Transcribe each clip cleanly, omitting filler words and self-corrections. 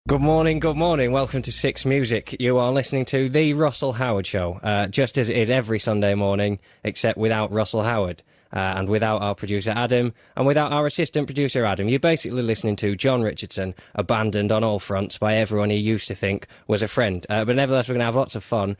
Good morning, good morning. Welcome to Six Music. You are listening to The Russell Howard Show, just as it is every Sunday morning, except without Russell Howard. And without our producer Adam, and without our assistant producer Adam. You're basically listening to Jon Richardson, abandoned on all fronts by everyone he used to think was a friend. But nevertheless, we're going to have lots of fun.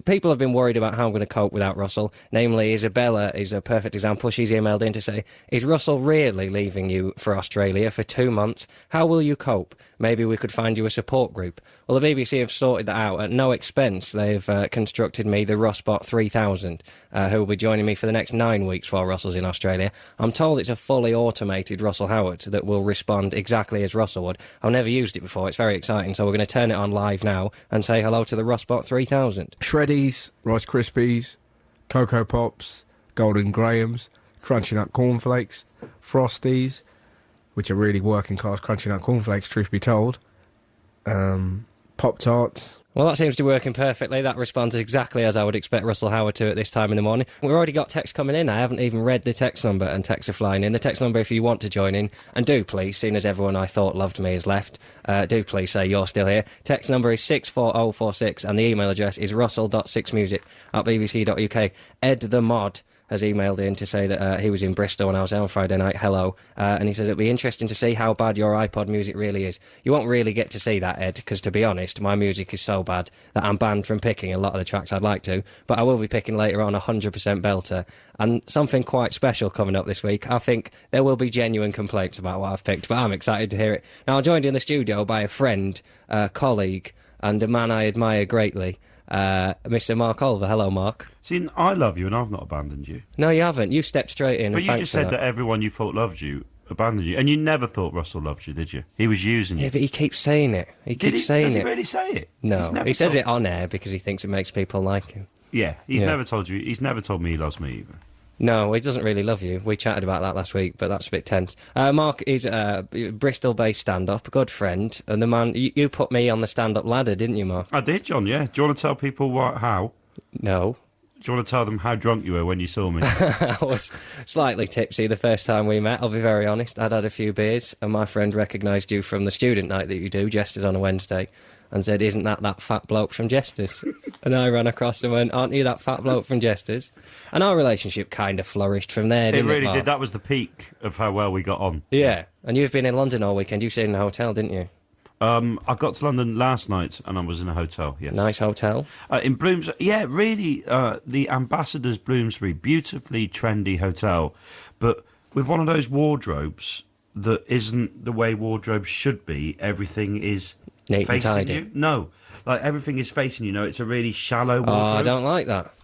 People have been worried about how I'm going to cope without Russell. Namely, Isabella is a perfect example. She's emailed in to say, is Russell really leaving you for Australia for 2 months? How will you cope? Maybe we could find you a support group. Well, the BBC have sorted that out at no expense. They've constructed me the Russbot 3000, who will be joining me for the next 9 weeks while Russell's in Australia. I'm told it's a fully automated Russell Howard that will respond exactly as Russell would. I've never used it before. It's very exciting, so we're going to turn it on live now and say hello to the Russbot 3000. Shreddies, Rice Krispies, Cocoa Pops, Golden Grahams, Crunchy Nut Cornflakes, Frosties, which are really working class Crunchy Nut Cornflakes, truth be told, Pop-Tarts. Well, that seems to be working perfectly. That responds exactly as I would expect Russell Howard to at this time in the morning. We've already got text coming in. I haven't even read the text number, and texts are flying in. The text number, if you want to join in, and do please, seeing as everyone I thought loved me has left, do please say you're still here. Text number is 64046, and the email address is russell.sixmusic@bbc.uk. Ed the Mod has emailed in to say that he was in Bristol when I was there on Friday night. Hello. And he says it'll be interesting to see how bad your iPod music really is. You won't really get to see that, Ed, because to be honest, my music is so bad that I'm banned from picking a lot of the tracks I'd like to, but I will be picking later on 100% belter. And something quite special coming up this week. I think there will be genuine complaints about what I've picked, but I'm excited to hear it. Now, I'm joined in the studio by a friend, colleague, and a man I admire greatly, Mr. Mark Olver. Hello, Mark. See, I love you and I've not abandoned you. No, you haven't. You stepped straight in. But you just said that everyone you thought loved you abandoned you. And you never thought Russell loved you, did you? He was using you. Yeah, but he keeps saying it. Does he really say it? No, he says it on air because he thinks it makes people like him. Yeah, never told you. He's never told me he loves me either. No, he doesn't really love you. We chatted about that last week, but that's a bit tense. Mark is a Bristol-based stand-up, a good friend, and the man... You put me on the stand-up ladder, didn't you, Mark? I did, John, yeah. Do you want to tell people how? No. Do you want to tell them how drunk you were when you saw me? I was slightly tipsy the first time we met, I'll be very honest. I'd had a few beers, and my friend recognised you from the student night that you do, Jesters on a Wednesday, and said, isn't that fat bloke from Jesters? And I ran across and went, aren't you that fat bloke from Jesters? And our relationship kind of flourished from there, didn't it, really Mark? did. That was the peak of how well we got on. Yeah, and you've been in London all weekend. You stayed in a hotel, didn't you? I got to London last night and I was in a hotel, yes. Nice hotel? In Bloomsbury. Yeah, really, the Ambassador's Bloomsbury, beautifully trendy hotel, but with one of those wardrobes that isn't the way wardrobes should be. Everything is neat facing and tidy. you. No, like everything is facing you. It's a really shallow wardrobe. Oh, I don't like that.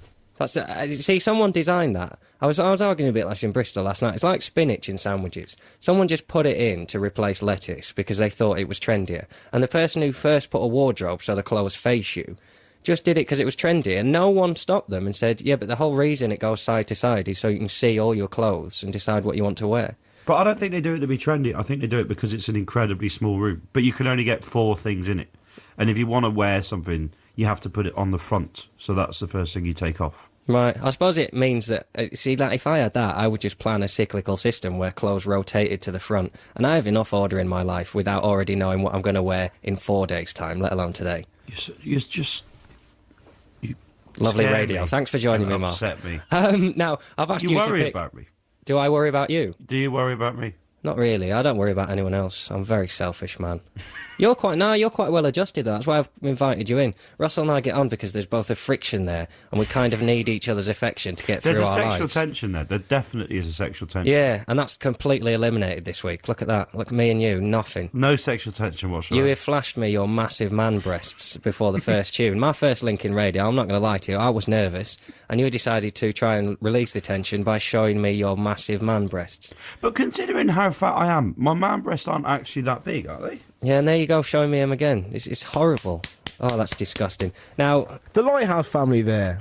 See, someone designed that. I was arguing a bit less in Bristol last night. It's like spinach in sandwiches. Someone just put it in to replace lettuce because they thought it was trendier. And the person who first put a wardrobe so the clothes face you just did it because it was trendy, and no one stopped them and said, yeah, but the whole reason it goes side to side is so you can see all your clothes and decide what you want to wear. But I don't think they do it to be trendy. I think they do it because it's an incredibly small room. But you can only get 4 things in it. And if you want to wear something, you have to put it on the front. So that's the first thing you take off. Right. I suppose it means that, like, if I had that, I would just plan a cyclical system where clothes rotated to the front. And I have enough order in my life without already knowing what I'm going to wear in 4 days' time, let alone today. You're just... Lovely radio. Me. Thanks for joining me, Mark. Upset me. Now, I've asked you to pick... You worry about me? Do I worry about you? Do you worry about me? Not really. I don't worry about anyone else. I'm a very selfish man. You're quite well adjusted, though. That's why I've invited you in. Russell and I get on because there's both a friction there, and we kind of need each other's affection to get through our lives. There's a sexual tension there. There definitely is a sexual tension. Yeah, and that's completely eliminated this week. Look at that. Look at me and you. Nothing. No sexual tension whatsoever. You have flashed me your massive man breasts before the first tune. My first link in radio, I'm not going to lie to you, I was nervous, and you decided to try and release the tension by showing me your massive man breasts. But considering how fat I am, my man breasts aren't actually that big, are they? Yeah, and there you go, showing me him again. It's horrible. Oh, that's disgusting. Now... The Lighthouse family there.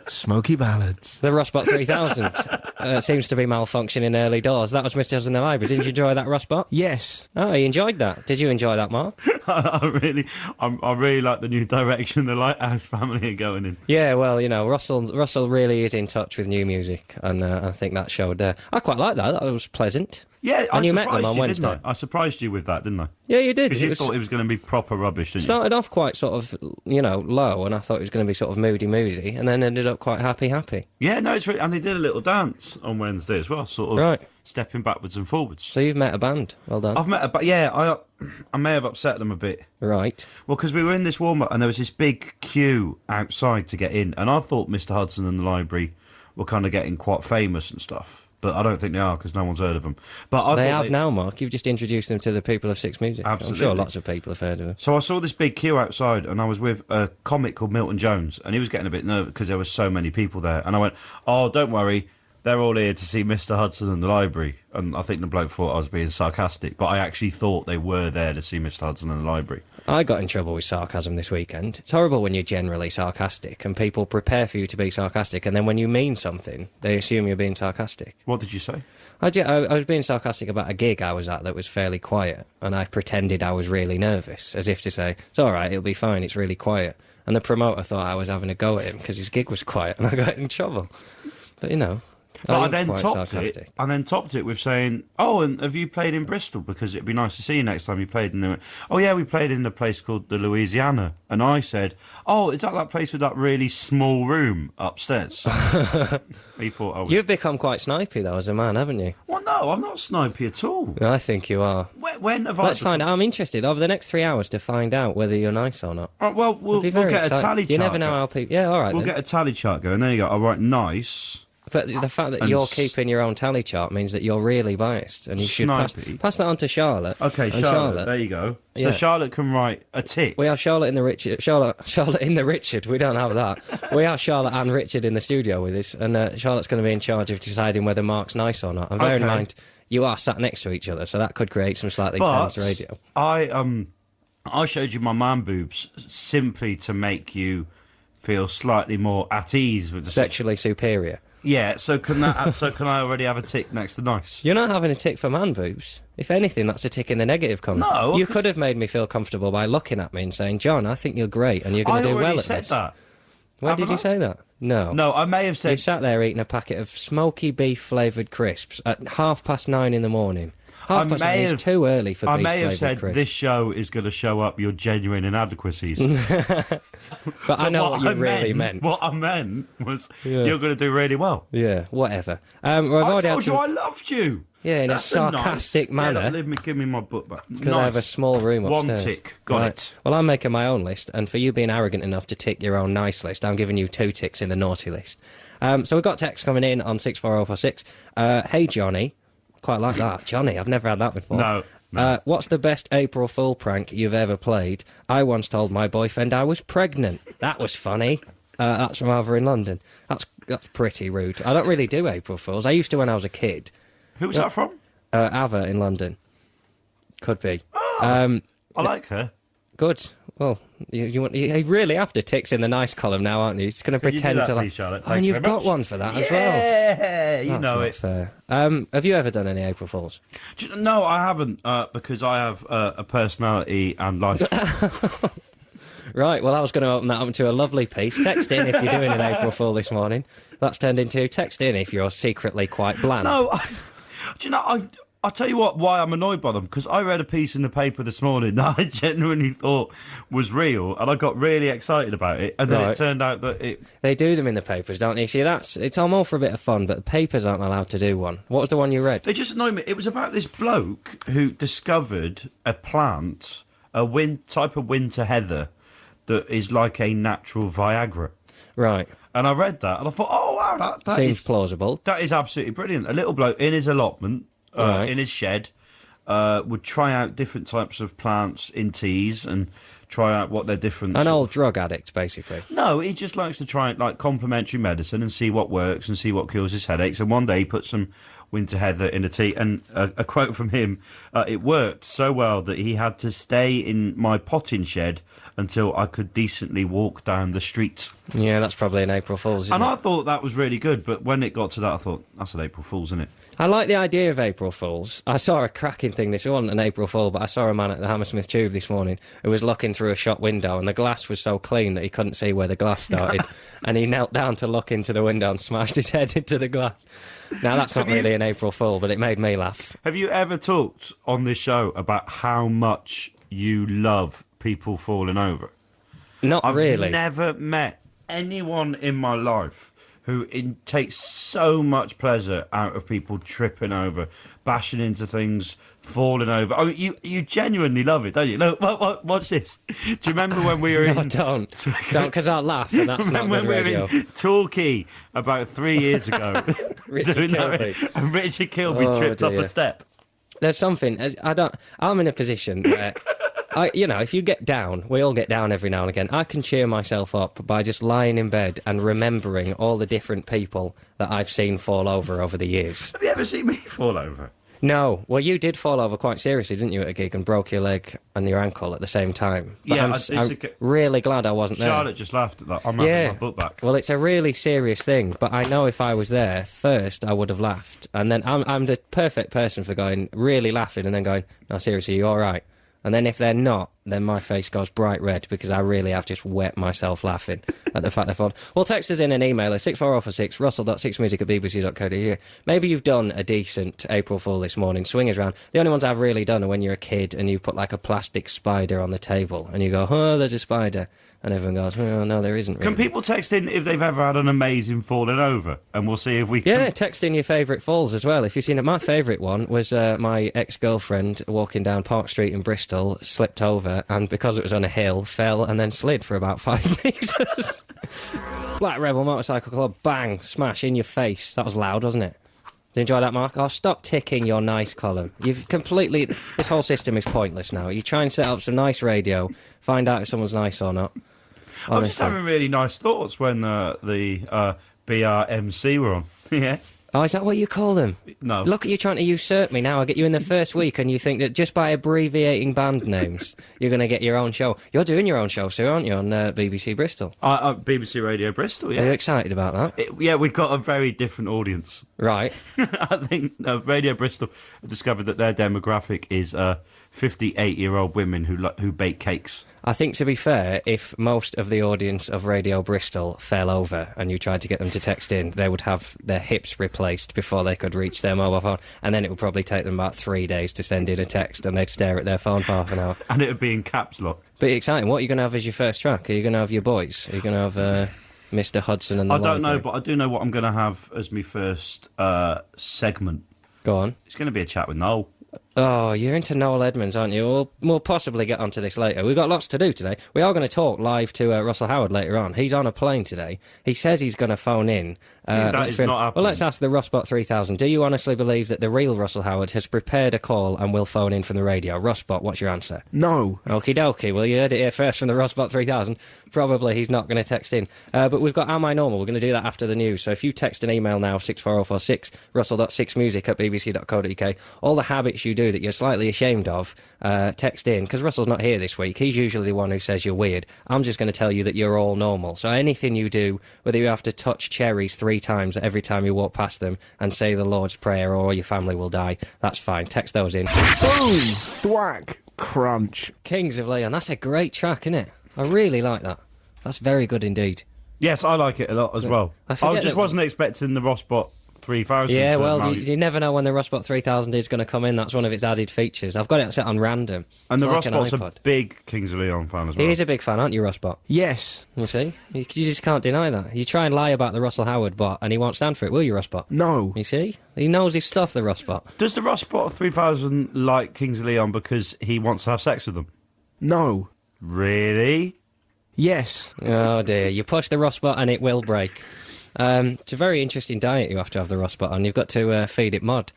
Smoky ballads. The Russbot 3000 seems to be malfunctioning early doors. That was Mr. in the Library. Didn't you enjoy that, Russbot? Yes. Oh, you enjoyed that. Did you enjoy that, Mark? I really like the new direction the Lighthouse family are going in. Yeah, well, you know, Russell really is in touch with new music, and I think that showed there. I quite like that. That was pleasant. Yeah, And I you met them surprised on you, Wednesday. didn't I? I surprised you with that, didn't I? Yeah, you did. Because you thought it was going to be proper rubbish, didn't you? Started off quite sort of, low, and I thought it was going to be sort of moody, and then ended up quite happy. Yeah, no, it's really... And they did a little dance on Wednesday as well, sort of Right. stepping backwards and forwards. So you've met a band. Well done. I've met but yeah, I may have upset them a bit. Right. Well, because we were in this warm-up and there was this big queue outside to get in, and I thought Mr. Hudson and the Library were kind of getting quite famous and stuff. But I don't think they are because no one's heard of them. But They have now, Mark. You've just introduced them to the people of Six Music. Absolutely. I'm sure lots of people have heard of them. So I saw this big queue outside, and I was with a comic called Milton Jones, and he was getting a bit nervous because there were so many people there. And I went, "Oh, don't worry, they're all here to see Mr. Hudson and the Library." And I think the bloke thought I was being sarcastic, but I actually thought they were there to see Mr. Hudson and the Library. I got in trouble with sarcasm this weekend. It's horrible when you're generally sarcastic, and people prepare for you to be sarcastic, and then when you mean something, they assume you're being sarcastic. What did you say? I was being sarcastic about a gig I was at that was fairly quiet, and I pretended I was really nervous, as if to say, it's all right, it'll be fine, it's really quiet. And the promoter thought I was having a go at him because his gig was quiet, and I got in trouble. But, But I am then quite topped sarcastic. it. I then topped it with saying, "Oh, and have you played in Bristol? Because it'd be nice to see you next time you played." And they went, "Oh yeah, we played in a place called the Louisiana." And I said, "Oh, is that place with that really small room upstairs?" He thought I was. You've become quite snipey, though, as a man, haven't you? Well, no, I'm not snipey at all. I think you are. When have I? Let's find out. I'm interested over the next 3 hours to find out whether you're nice or not. Well, we'll Be get very a exciting. tally chart. You never know how people... Yeah, all right, We'll then. get a tally chart going. There you go. All right, nice. But the fact that And you're keeping your own tally chart means that you're really biased, and you should Snipey. pass that on to Charlotte. Okay, And Charlotte. There you go. Yeah. So Charlotte can write a tick. We have Charlotte in the Richard. Charlotte in the Richard. We don't have that. We have Charlotte and Richard in the studio with us, and Charlotte's going to be in charge of deciding whether Mark's nice or not. And bear in Okay. mind, you are sat next to each other, so that could create some slightly tense radio. I showed you my man boobs simply to make you feel slightly more at ease with the Sexually superior. Yeah, so can that? So can I already have a tick next to nice? You're not having a tick for man boobs. If anything, that's a tick in the negative column. No, You could have made me feel comfortable by looking at me and saying, John, I think you're great and you're going to do well at this. I already said that. When did you say that? No. No, I may have You said... sat there eating a packet of smoky beef flavoured crisps at 9:30 in the morning. Half past nine is too early for I beef may have flavoured said crisps. this show is going to show up your genuine inadequacies. But I know what you really meant. What I meant was you're going to do really well. Yeah, whatever. Well, I've I already told had you I loved you. Yeah, in That's a sarcastic nice. manner. Yeah, give me my book back. Because I have a small room upstairs. One tick. Got it. Well, I'm making my own list, and for you being arrogant enough to tick your own nice list, I'm giving you 2 ticks in the naughty list. So we've got text coming in on 64046. Hey, Johnny. Quite like that. Johnny, I've never had that before. No. What's the best April Fool prank you've ever played? I once told my boyfriend I was pregnant. That was funny. That's from Olver in London. That's pretty rude. I don't really do April Fools. I used to when I was a kid. Who was that from? Ava in London. Could be. I like her. Good. Well, you really have to ticks in the nice column now, aren't you? It's going to Can you do pretend that, to please, Charlotte? Oh, and Thanks you've very got much. one for that as well. Yeah, you That's know not it. fair. Have you ever done any April Fools? No, I haven't, because I have a personality and life. Right, well, I was going to open that up to a lovely piece. Text in if you're doing an April Fool this morning. That's turned into text in if you're secretly quite bland. No, do you know, I'll tell you why I'm annoyed by them, because I read a piece in the paper this morning that I genuinely thought was real, and I got really excited about it, and then Right. it turned out that it... They do them in the papers, don't they? See, I'm all for a bit of fun, but the papers aren't allowed to do one. What was the one you read? They just annoyed me. It was about this bloke who discovered a plant, type of winter heather, that is like a natural Viagra. Right. And I read that, and I thought, oh, wow, that Seems is plausible. That is absolutely brilliant. A little bloke in his allotment, Right. in his shed, would try out different types of plants in teas and try out what they're different. An sort old of- drug addict, basically. No, he just likes to try like complementary medicine and see what works and see what cures his headaches. And one day he put some winter heather in a tea, and a quote from him: "It worked so well that he had to stay in my potting shed until I could decently walk down the street." Yeah, that's probably an April Fool's, isn't And it? I thought that was really good, but when it got to that, I thought, that's an April Fool's, isn't it? I like the idea of April Fools. I saw a cracking thing. This wasn't an April Fool, but I saw a man at the Hammersmith Tube this morning who was looking through a shop window, and the glass was so clean that he couldn't see where the glass started. And he knelt down to look into the window and smashed his head into the glass. Now, that's not really an April Fool, but it made me laugh. Have you ever talked on this show about how much you love people falling over? Not really. I've never met anyone in my life who takes so much pleasure out of people tripping over, bashing into things, falling over. Oh, you genuinely love it, don't you? Look, watch this. Do you remember when we were No, don't, because I'll laugh, and that's not good radio. We were in Torquay about 3 years ago, Richard Kilby. And Richard Kilby tripped up a step. There's something I'm in a position where. If you get down, we all get down every now and again. I can cheer myself up by just lying in bed and remembering all the different people that I've seen fall over the years. Have you ever seen me fall over? No. Well, you did fall over quite seriously, didn't you, at a gig, and broke your leg and your ankle at the same time? But Yeah, I'm really glad I wasn't there. Charlotte just laughed at that. I'm having my book back. Well, it's a really serious thing, but I know if I was there first, I would have laughed. And then I'm the perfect person for going, really laughing, and then going, no, seriously, you all right? And then if they're not, then my face goes bright red because I really have just wet myself laughing at the fact they've fallen. Well, text us in an email at 64046, russell.6music@bbc.co.uk. Maybe you've done a decent April Fool this morning, swing us round. The only ones I've really done are when you're a kid and you put like a plastic spider on the table and you go, oh, there's a spider. And everyone goes, oh, no, there isn't really. Can people text in if they've ever had an amazing falling over? And we'll see if we can... Yeah, text in your favourite falls as well. If you've seen it, my favourite one was my ex-girlfriend walking down Park Street in Bristol, slipped over, and because it was on a hill, fell and then slid for about 5 metres. Black Rebel Motorcycle Club, bang, smash in your face. That was loud, wasn't it? Did you enjoy that, Mark? Oh, stop ticking your nice column. You've completely... This whole system is pointless now. You try and set up some nice radio, find out if someone's nice or not. I was just having really nice thoughts when the BRMC were on. Yeah. Oh, is that what you call them? No. Look at you trying to usurp me now. I get you in the first week and you think that just by abbreviating band names, you're going to get your own show. You're doing your own show, Sue, aren't you, on BBC Bristol? BBC Radio Bristol, yeah. Are you excited about that? Yeah, we've got a very different audience. Right. I think Radio Bristol discovered that their demographic is 58-year-old women who bake cakes. I think, to be fair, if most of the audience of Radio Bristol fell over and you tried to get them to text in, they would have their hips replaced before they could reach their mobile phone, and then it would probably take them about 3 days to send in a text, and they'd stare at their phone for half an hour. And it would be in caps lock. But exciting. What are you going to have as your first track? Are you going to have your boys? Are you going to have Mr. Hudson and the I don't know, Library? but I do know what I'm going to have as my first segment. Go on. It's going to be a chat with Noel. Oh, you're into Noel Edmonds, aren't you? We'll possibly get onto this later. We've got lots to do today. We are going to talk live to Russell Howard later on. He's on a plane today. He says he's going to phone in. That is not happening. Well, let's ask the Rusbot 3000. Do you honestly believe that the real Russell Howard has prepared a call and will phone in from the radio? Rusbot, what's your answer? No. Okie dokie. Well, you heard it here first from the Rusbot 3000. Probably he's not going to text in. But we've got Am I Normal? We're going to do that after the news. So if you text an email now, 64046, russell.6music@bbc.co.uk, all the habits you do that you're slightly ashamed of, text in, because Russell's not here this week. He's usually the one who says you're weird. I'm just going to tell you that you're all normal. So anything you do, whether you have to touch cherries 3 times every time you walk past them and say the Lord's Prayer or your family will die, that's fine. Text those in. Boom! Thwack! Crunch. Kings of Leon. That's a great track, isn't it? I really like that. That's very good indeed. Yes, I like it a lot as well. I just wasn't expecting the Rossbot 3000. Yeah, well, you never know when the Rossbot 3000 is going to come in. That's one of its added features. I've got it set on random. And the like Rossbot's a big Kings of Leon fan as well. He is a big fan, aren't you, Rossbot? Yes. You see? You just can't deny that. You try and lie about the Russell Howard bot and he won't stand for it, will you, Rossbot? No. You see? He knows his stuff, the Rossbot. Does the Rossbot 3000 like Kings of Leon because he wants to have sex with them? No. Really? Yes. Oh, dear. You push the Rossbot and it will break. It's a very interesting diet you have to have the Rossbot on. You've got to feed it mud.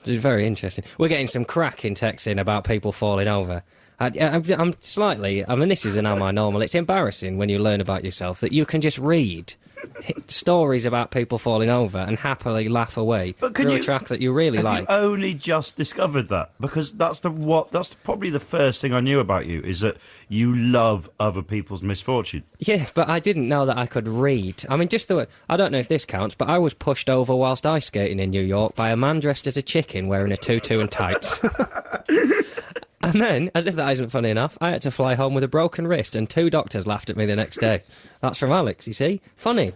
It's very interesting. We're getting some cracking texts in about people falling over. I'm slightly... I mean, this is an Am I Normal? It's embarrassing when you learn about yourself that you can just read stories about people falling over and happily laugh away through a track that you really like. You only just discovered that? Because that's probably the first thing I knew about you, is that you love other people's misfortune. Yeah, but I didn't know that I could read. I mean, I don't know if this counts, but I was pushed over whilst ice skating in New York by a man dressed as a chicken wearing a tutu and tights. And then, as if that isn't funny enough, I had to fly home with a broken wrist and 2 doctors laughed at me the next day. That's from Alex, you see? Funny.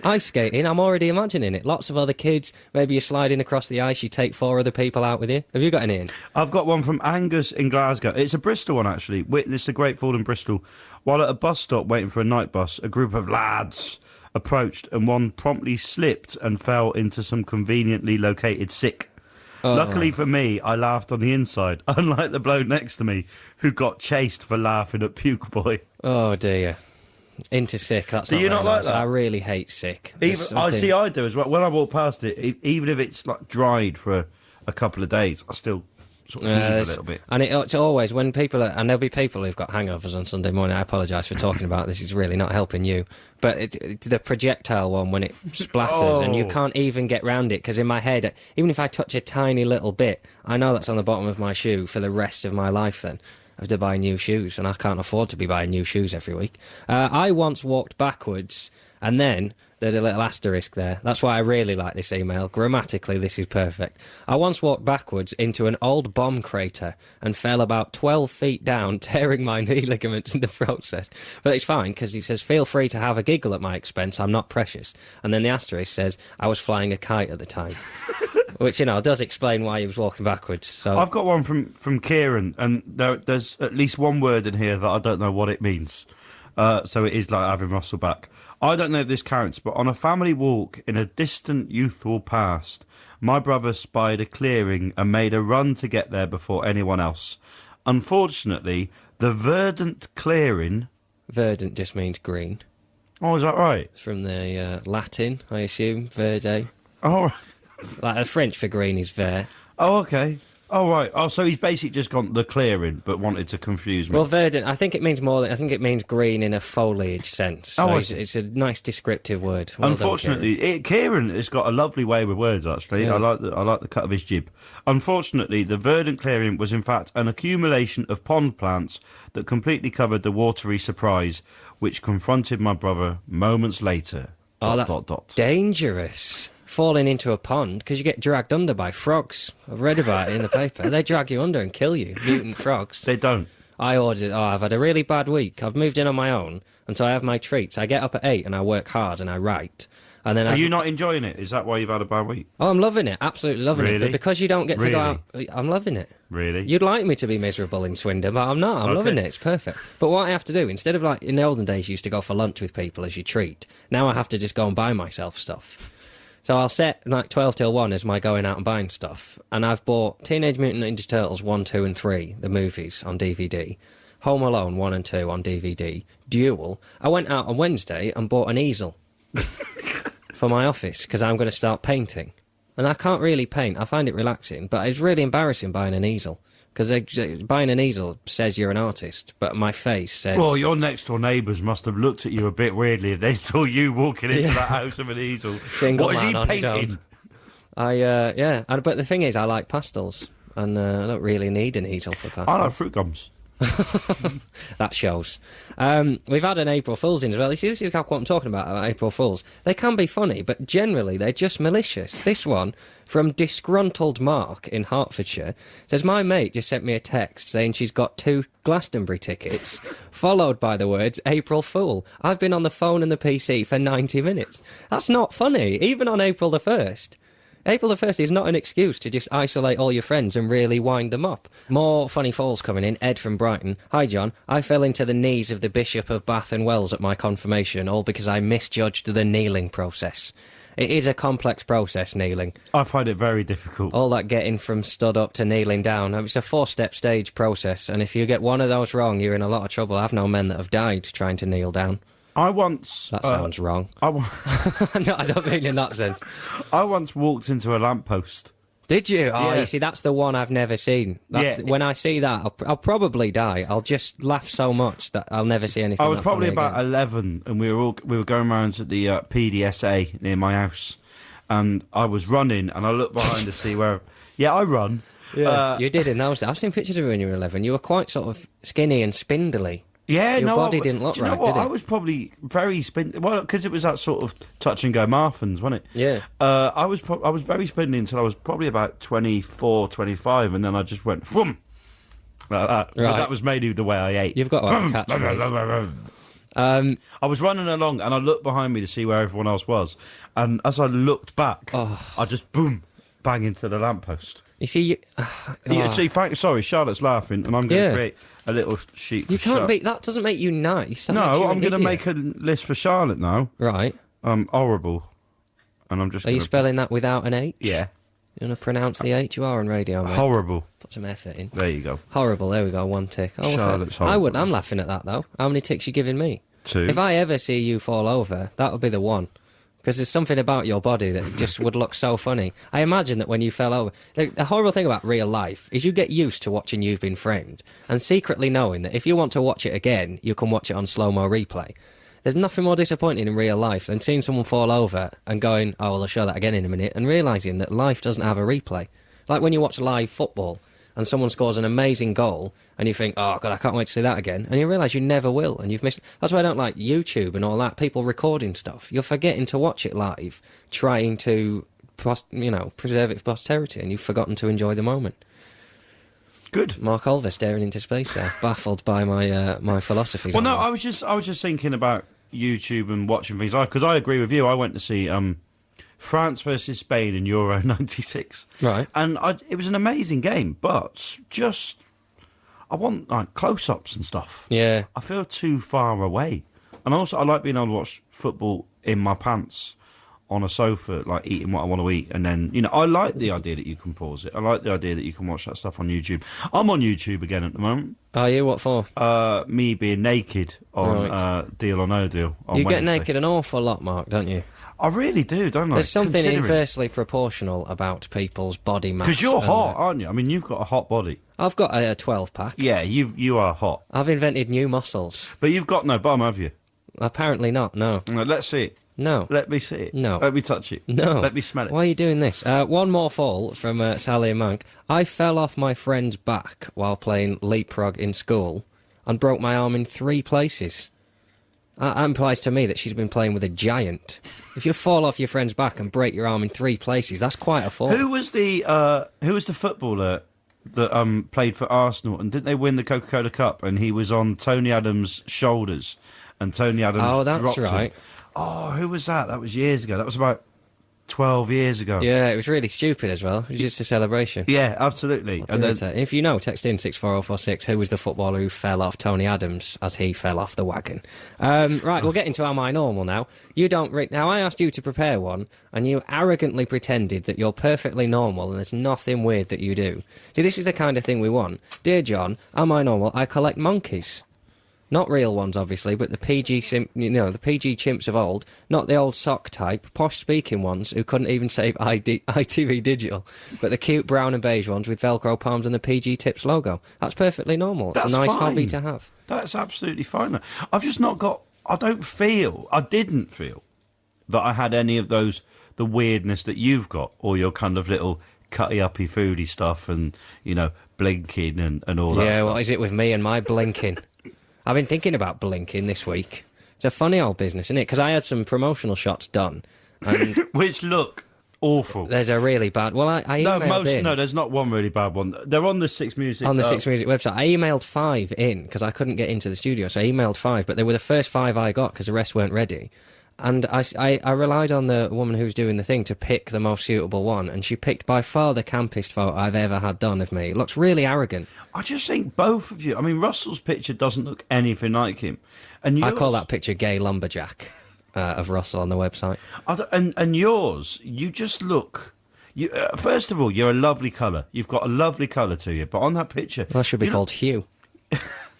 Ice skating, I'm already imagining it. Lots of other kids, maybe you're sliding across the ice, you take 4 other people out with you. Have you got any in? I've got one from Angus in Glasgow. It's a Bristol one, actually. Witnessed the Great Fall in Bristol. While at a bus stop waiting for a night bus, a group of lads approached and one promptly slipped and fell into some conveniently located sick. Luckily for me, I laughed on the inside, unlike the bloke next to me, who got chased for laughing at Puke Boy. Oh, dear. Into sick, that's Do you not like that? I really hate sick. I do as well. When I walk past it, even if it's like dried for a couple of days, I still sort of heave a little bit. And it's always when people are, and there'll be people who've got hangovers on Sunday morning. I apologise for talking about this. It's really not helping you. But the projectile one, when it splatters and you can't even get round it, because in my head, even if I touch a tiny little bit, I know that's on the bottom of my shoe for the rest of my life then. I have to buy new shoes, and I can't afford to be buying new shoes every week. I once walked backwards, and then there's a little asterisk there. That's why I really like this email. Grammatically, this is perfect. I once walked backwards into an old bomb crater and fell about 12 feet down, tearing my knee ligaments in the process. But it's fine, because he says, feel free to have a giggle at my expense, I'm not precious. And then the asterisk says, I was flying a kite at the time. Which, does explain why he was walking backwards. So I've got one from Kieran, and there's at least one word in here that I don't know what it means. So it is like having Russell back. I don't know if this counts, but on a family walk in a distant youthful past, my brother spied a clearing and made a run to get there before anyone else. Unfortunately, the verdant clearing... Verdant just means green. Oh, is that right? It's from the Latin, I assume, verde. Oh, right. Like the French for green is vert. Oh, okay. Oh, right. Oh, so he's basically just gone the clearing, but wanted to confuse me. Well, verdant, I think it means more than... I think it means green in a foliage sense. So it's a nice descriptive word. Well Unfortunately, Kieran has got a lovely way with words, actually. Yeah. I like the cut of his jib. Unfortunately, the verdant clearing was in fact an accumulation of pond plants that completely covered the watery surprise, which confronted my brother moments later. That's dangerous. Falling into a pond, because you get dragged under by frogs. I've read about it in the paper. They drag you under and kill you, mutant frogs. They don't. I've had a really bad week. I've moved in on my own, and so I have my treats. I get up at 8 and I work hard and I write. And then Are you not enjoying it? Is that why you've had a bad week? Oh, I'm loving it. Absolutely loving it. But because you don't get to go out... I'm loving it. Really? You'd like me to be miserable in Swindon, but I'm not. I'm loving it. It's perfect. But what I have to do, instead of like in the olden days, you used to go for lunch with people as your treat. Now I have to just go and buy myself stuff. So I'll set like 12 till 1 as my going out and buying stuff. And I've bought Teenage Mutant Ninja Turtles 1, 2 and 3, the movies, on DVD. Home Alone 1 and 2 on DVD. Duel. I went out on Wednesday and bought an easel for my office because I'm going to start painting. And I can't really paint. I find it relaxing. But it's really embarrassing buying an easel. Because buying an easel says you're an artist, but my face says... Well, your next-door neighbours must have looked at you a bit weirdly if they saw you walking into that house with an easel. Single what man is he on painting? His own. But the thing is, I like pastels, and I don't really need an easel for pastels. I like fruit gums. That shows. We've had an April Fool's in as well. This is what I'm talking about April Fools. They can be funny, but generally they're just malicious. This one, from Disgruntled Mark in Hertfordshire, says, my mate just sent me a text saying she's got 2 Glastonbury tickets, followed by the words, April Fool. I've been on the phone and the PC for 90 minutes. That's not funny, even on April the 1st. April the 1st is not an excuse to just isolate all your friends and really wind them up. More funny falls coming in. Ed from Brighton. Hi, John. I fell into the knees of the Bishop of Bath and Wells at my confirmation, all because I misjudged the kneeling process. It is a complex process, kneeling. I find it very difficult. All that getting from stood up to kneeling down. It's a 4-step stage process, and if you get one of those wrong, you're in a lot of trouble. I've known men that have died trying to kneel down. That sounds wrong. No, I don't mean in that sense. I once walked into a lamppost Did you? Oh, Yeah. you see, that's the one I've never seen. Yeah. When I see that, I'll probably die. I'll just laugh so much that I'll never see anything. I was that probably funny about again. 11, and we were going around to the PDSA near my house, and I was running, and I looked behind to see where. Yeah, I run. Yeah, You did in those days. I've seen pictures of you when you were 11. You were quite sort of skinny and spindly. yeah. Your No, body didn't look do you know right, what? did it? I was probably very well, because it was that sort of touch and go Marthans, wasn't it? Yeah. I was very spindly until I was probably about 24, 25, and then I just went from like that. But Right. that was mainly the way I ate. You've got to have a catchphrase. I was running along, and I looked behind me to see where everyone else was, and as I looked back, I just boom, bang into the lamppost. You see, Yeah, see, sorry, Charlotte's laughing, and I'm going to Yeah. create a little sheet. you for can't Char- be. That doesn't make you nice. That makes No, you I'm an going to idiot. make a list for Charlotte now. Right. Horrible, and I'm just. Are you gonna- spelling that without an H? Yeah, You want to pronounce the H? You are on radio, mate. horrible. Put some effort in. There you go. Horrible. There we go. One tick. Oh, Charlotte's I would. horrible. I'm laughing at that though. How many ticks you giving me? 2. If I ever see you fall over, that'll be the one. Because there's something about your body that just would look so funny. I imagine that when you fell over... The horrible thing about real life is you get used to watching You've Been Framed and secretly knowing that if you want to watch it again, you can watch it on slow-mo replay. There's nothing more disappointing in real life than seeing someone fall over and going, oh, well, I'll show that again in a minute, and realising that life doesn't have a replay. Like when you watch live football and someone scores an amazing goal and you think, oh, God, I can't wait to see that again. And you realise you never will and you've missed... That's why I don't like YouTube and all that, people recording stuff. You're forgetting to watch it live, trying to, preserve it for posterity, and you've forgotten to enjoy the moment. Good. Mark Olver staring into space there, baffled by my philosophies. Well, no, on I was just thinking about YouTube and watching things. Because I agree with you. I went to see France versus Spain in Euro '96. Right. And it was an amazing game, but just I want like close-ups and stuff. Yeah. I feel too far away, and also I like being able to watch football in my pants on a sofa, like eating what I want to eat, and then I like the idea that you can pause it. I like the idea that you can watch that stuff on YouTube. I'm on YouTube again at the moment. Are you? What for? Me being naked on Right. Deal or No Deal. On You get Wednesday. naked an awful lot, Mark, don't you? I really do, don't I? There's something Considering- inversely proportional about people's body mass. Because you're and, hot, aren't you? I mean, you've got a hot body. I've got a 12-pack. Yeah, you are hot. I've invented new muscles. But you've got no bum, have you? Apparently not, no. No, let's see it. No. Let me see it. No. Let me touch it. No. Let me smell it. Why are you doing this? One more fall from Sally and Monk. I fell off my friend's back while playing leapfrog in school and broke my arm in 3 places. That implies to me that she's been playing with a giant. If you fall off your friend's back and break your arm in 3 places, that's quite a fall. Who was the footballer that played for Arsenal, and didn't they win the Coca-Cola Cup? And he was on Tony Adams' shoulders, and Tony Adams. Oh, that's dropped him. right. Oh, who was that? That was years ago. That was about 12 years ago. Yeah, it was really stupid as well. It was just a celebration. Yeah, absolutely. And if you know, text in 64046 who was the footballer who fell off Tony Adams as he fell off the wagon. Right, we'll get into Am I Normal now. You don't... Now, I asked you to prepare one, and you arrogantly pretended that you're perfectly normal and there's nothing weird that you do. See, this is the kind of thing we want. Dear John, am I normal? I collect monkeys. Not real ones, obviously, but the PG the PG chimps of old, not the old sock type, posh-speaking ones who couldn't even save ITV Digital, but the cute brown and beige ones with Velcro palms and the PG Tips logo. That's perfectly normal. It's That's a nice fine. hobby to have. That's absolutely fine. I've just not got... I didn't feel that I had any of the weirdness that you've got, or your kind of little cutty-uppy foodie stuff and, blinking and all that. Yeah, stuff. what is it with me and my blinking? I've been thinking about blinking this week. It's a funny old business, isn't it? Because I had some promotional shots done, and Which look awful. there's a really bad... Well, I emailed in... No, there's not one really bad one. They're on the Six Music... On the Six Music website. I emailed 5 in, because I couldn't get into the studio, so I emailed 5, but they were the first 5 I got, because the rest weren't ready. And I relied on the woman who's doing the thing to pick the most suitable one, and she picked by far the campest photo I've ever had done of me. It looks really arrogant. I just think both of you... I mean, Russell's picture doesn't look anything like him. And I yours, call that picture gay lumberjack of Russell on the website. And yours, you just look... first of all, you're a lovely colour. You've got a lovely colour to you. But on that picture... That should be you called Hugh.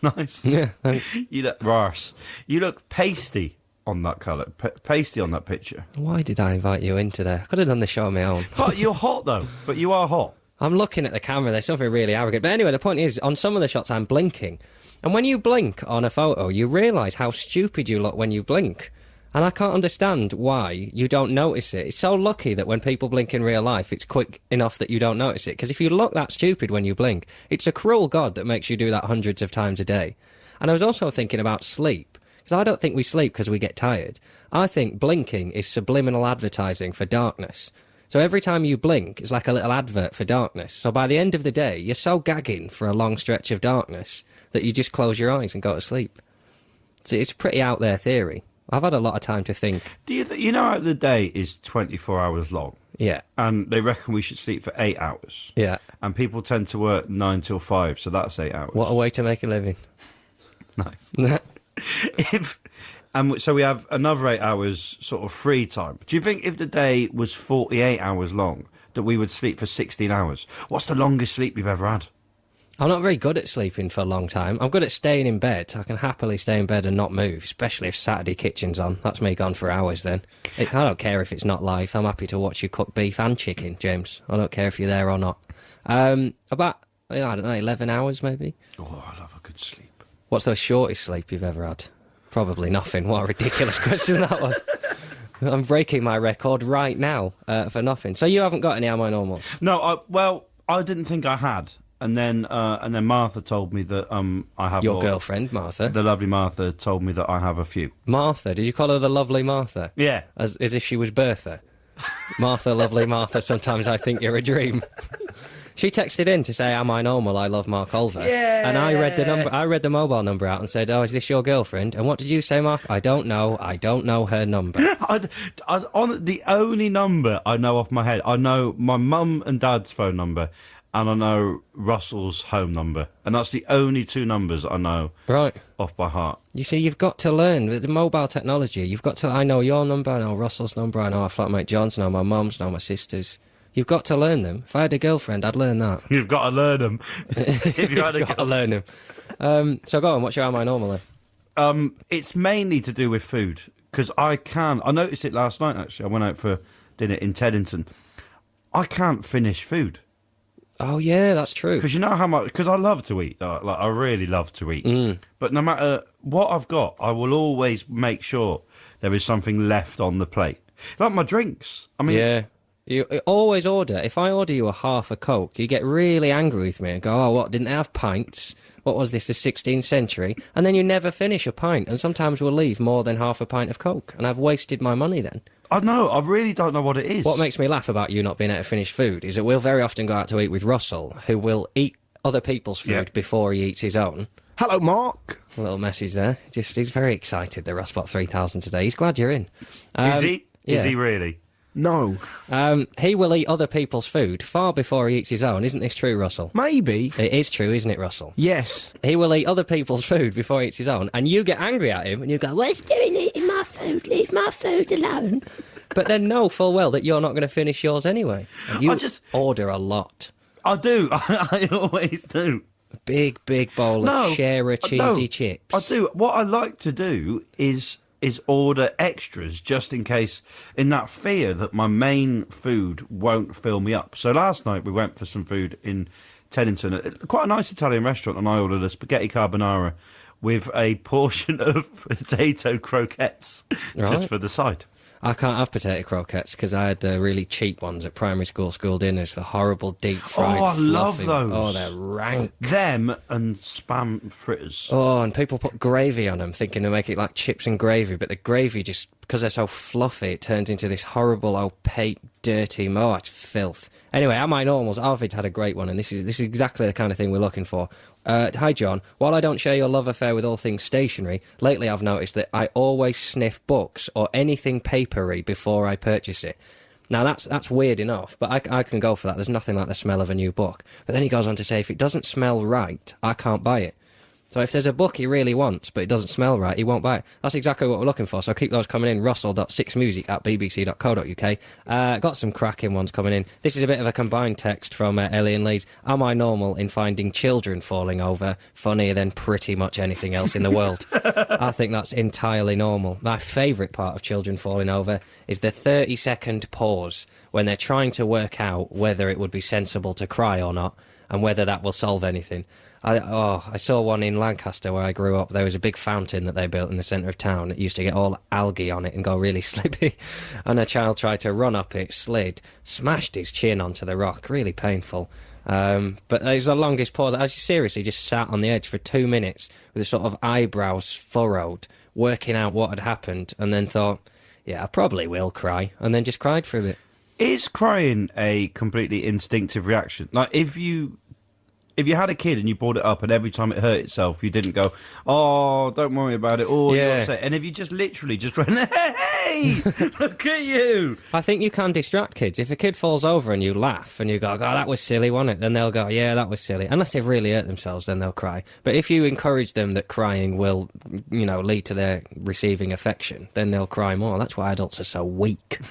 Nice. Yeah, thanks. You look... Rars. You look pasty on that colour, pasty on that picture. Why did I invite you in today? I could have done the show on my own. But you're hot, though. But you are hot. I'm looking at the camera, there's something really arrogant. But anyway, the point is, on some of the shots I'm blinking. And when you blink on a photo, you realise how stupid you look when you blink. And I can't understand why you don't notice it. It's so lucky that when people blink in real life, it's quick enough that you don't notice it. Because if you look that stupid when you blink, it's a cruel God that makes you do that hundreds of times a day. And I was also thinking about sleep. Because I don't think we sleep because we get tired. I think blinking is subliminal advertising for darkness. So every time you blink, it's like a little advert for darkness. So by the end of the day, you're so gagging for a long stretch of darkness that you just close your eyes and go to sleep. So it's a pretty out there theory. I've had a lot of time to think. Do you know how the day is 24 hours long? Yeah. And they reckon we should sleep for 8 hours. Yeah. And people tend to work 9 till 5, so that's 8 hours. What a way to make a living. Nice. So we have another 8 hours sort of free time. Do you think if the day was 48 hours long, that we would sleep for 16 hours? What's the longest sleep you've ever had? I'm not very good at sleeping for a long time. I'm good at staying in bed. I can happily stay in bed and not move, especially if Saturday Kitchen's on. That's me gone for hours then. I don't care if it's not live. I'm happy to watch you cook beef and chicken, James. I don't care if you're there or not. About, I don't know, 11 hours maybe? Oh, I love a good sleep. What's the shortest sleep you've ever had? Probably nothing. What a ridiculous question that was. I'm breaking my record right now for nothing. So you haven't got any Am I Normals? No, I didn't think I had. And then Martha told me that I have... Your girlfriend, Martha? The lovely Martha told me that I have a few. Martha? Did you call her the lovely Martha? Yeah. As if she was Bertha? Martha, lovely Martha, sometimes I think you're a dream. She texted in to say, am I normal? I love Mark Olver. Yeah. And I read the mobile number out and said, oh, is this your girlfriend? And what did you say, Mark? I don't know her number. On the only number I know off my head, I know my mum and dad's phone number, and I know Russell's home number. And that's the only two numbers I know off by heart. You see, you've got to learn with the mobile technology. I know your number, I know Russell's number, I know our flatmate John's, I know my mum's, I know my sister's. You've got to learn them. If I had a girlfriend, I'd learn that. You've got to learn them. You've got to learn them. So go on, what's your Am I Normal then? It's mainly to do with food. Because I noticed it last night, actually. I went out for dinner in Teddington. I can't finish food. Oh, yeah, that's true. Because you know how much... Because I love to eat. I really love to eat. But no matter what I've got, I will always make sure there is something left on the plate. Like my drinks. I mean... Yeah. You always order. If I order you a half a Coke, you get really angry with me and go, oh, what, didn't they have pints? What was this, the 16th century? And then you never finish a pint. And sometimes we'll leave more than half a pint of Coke. And I've wasted my money then. I know. I really don't know what it is. What makes me laugh about you not being able to finish food is that we'll very often go out to eat with Russell, who will eat other people's food before he eats his own. Hello, Mark. A little message there. He's very excited, the Russpot 3000 today. He's glad you're in. Is he? Yeah. Is he really? No. He will eat other people's food far before he eats his own. Isn't this true, Russell? Maybe. It is true, isn't it, Russell? Yes. He will eat other people's food before he eats his own, and you get angry at him, and you go, what's doing eating my food? Leave my food alone. But then know full well that you're not going to finish yours anyway. And you order a lot. I do. I always do. A big bowl of Share cheesy chips. I do. What I like to do is order extras just in case, in that fear that my main food won't fill me up. So last night we went for some food in Teddington, quite a nice Italian restaurant, and I ordered a spaghetti carbonara with a portion of potato croquettes just for the side. I can't have potato croquettes because I had the really cheap ones at primary school dinners, the horrible deep fried. Oh, I love those. Oh, they're rank. Them and Spam fritters. Oh, and people put gravy on them, thinking to make it like chips and gravy, but the gravy just, because they're so fluffy, it turns into this horrible, opaque, dirty, it's filth. Anyway, Am I Normals? Arvid's had a great one, and this is exactly the kind of thing we're looking for. Hi, John. While I don't share your love affair with all things stationery, lately I've noticed that I always sniff books or anything papery before I purchase it. Now, that's weird enough, but I can go for that. There's nothing like the smell of a new book. But then he goes on to say, if it doesn't smell right, I can't buy it. So if there's a book he really wants, but it doesn't smell right, he won't buy it. That's exactly what we're looking for. So keep those coming in. russell.sixmusic@bbc.co.uk. Got some cracking ones coming in. This is a bit of a combined text from Ellie and Leeds. Am I normal in finding children falling over funnier than pretty much anything else in the world? I think that's entirely normal. My favourite part of children falling over is the 30-second pause when they're trying to work out whether it would be sensible to cry or not and whether that will solve anything. I saw one in Lancaster where I grew up. There was a big fountain that they built in the centre of town. It used to get all algae on it and go really slippy. And a child tried to run up it, slid, smashed his chin onto the rock. Really painful. But it was the longest pause. I seriously just sat on the edge for 2 minutes with a sort of eyebrows furrowed, working out what had happened, and then thought, yeah, I probably will cry, and then just cried for a bit. Is crying a completely instinctive reaction? Like, if you had a kid and you brought it up and every time it hurt itself, you didn't go, oh, don't worry about it, or you're upset. And if you just literally just went, hey, look at you. I think you can distract kids. If a kid falls over and you laugh and you go, oh, that was silly, wasn't it? Then they'll go, yeah, that was silly. Unless they've really hurt themselves, then they'll cry. But if you encourage them that crying will, lead to their receiving affection, then they'll cry more. That's why adults are so weak.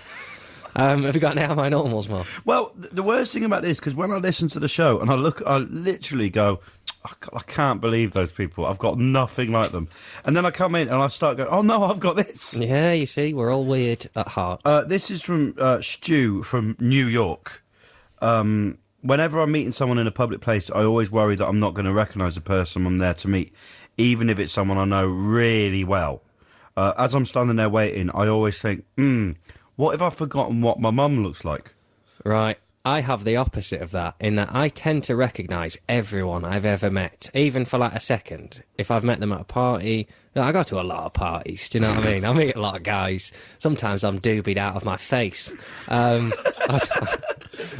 Have you got any Am I Normals more? Well, the worst thing about this, because when I listen to the show and I literally go, I can't believe those people. I've got nothing like them. And then I come in and I start going, oh no, I've got this. Yeah, you see, we're all weird at heart. This is from Stu from New York. Whenever I'm meeting someone in a public place, I always worry that I'm not going to recognise the person I'm there to meet, even if it's someone I know really well. As I'm standing there waiting, I always think, what if I've forgotten what my mum looks like? Right. I have the opposite of that, in that I tend to recognise everyone I've ever met, even for like a second. If I've met them at a party, I go to a lot of parties, do you know what I mean? I meet a lot of guys. Sometimes I'm doobied out of my face.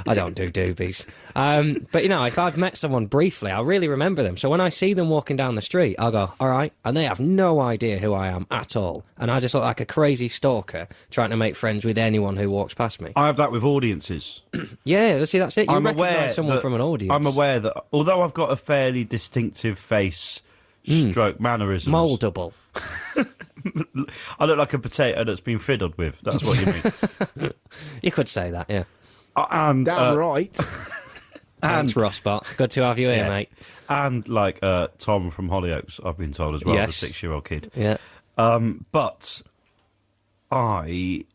I don't do doobies. But, if I've met someone briefly, I'll really remember them. So when I see them walking down the street, I'll go, all right, and they have no idea who I am at all. And I just look like a crazy stalker trying to make friends with anyone who walks past me. I have that with audiences. Yeah, see, that's it. You recognise someone from an audience. I'm aware that, although I've got a fairly distinctive face, stroke mannerisms. Mouldable. I look like a potato that's been fiddled with. That's what you mean. You could say that, yeah. And Damn right. Thanks, Rossbot. Good to have you here, mate. And like Tom from Hollyoaks, I've been told as well, the 6-year-old kid. Yeah. But I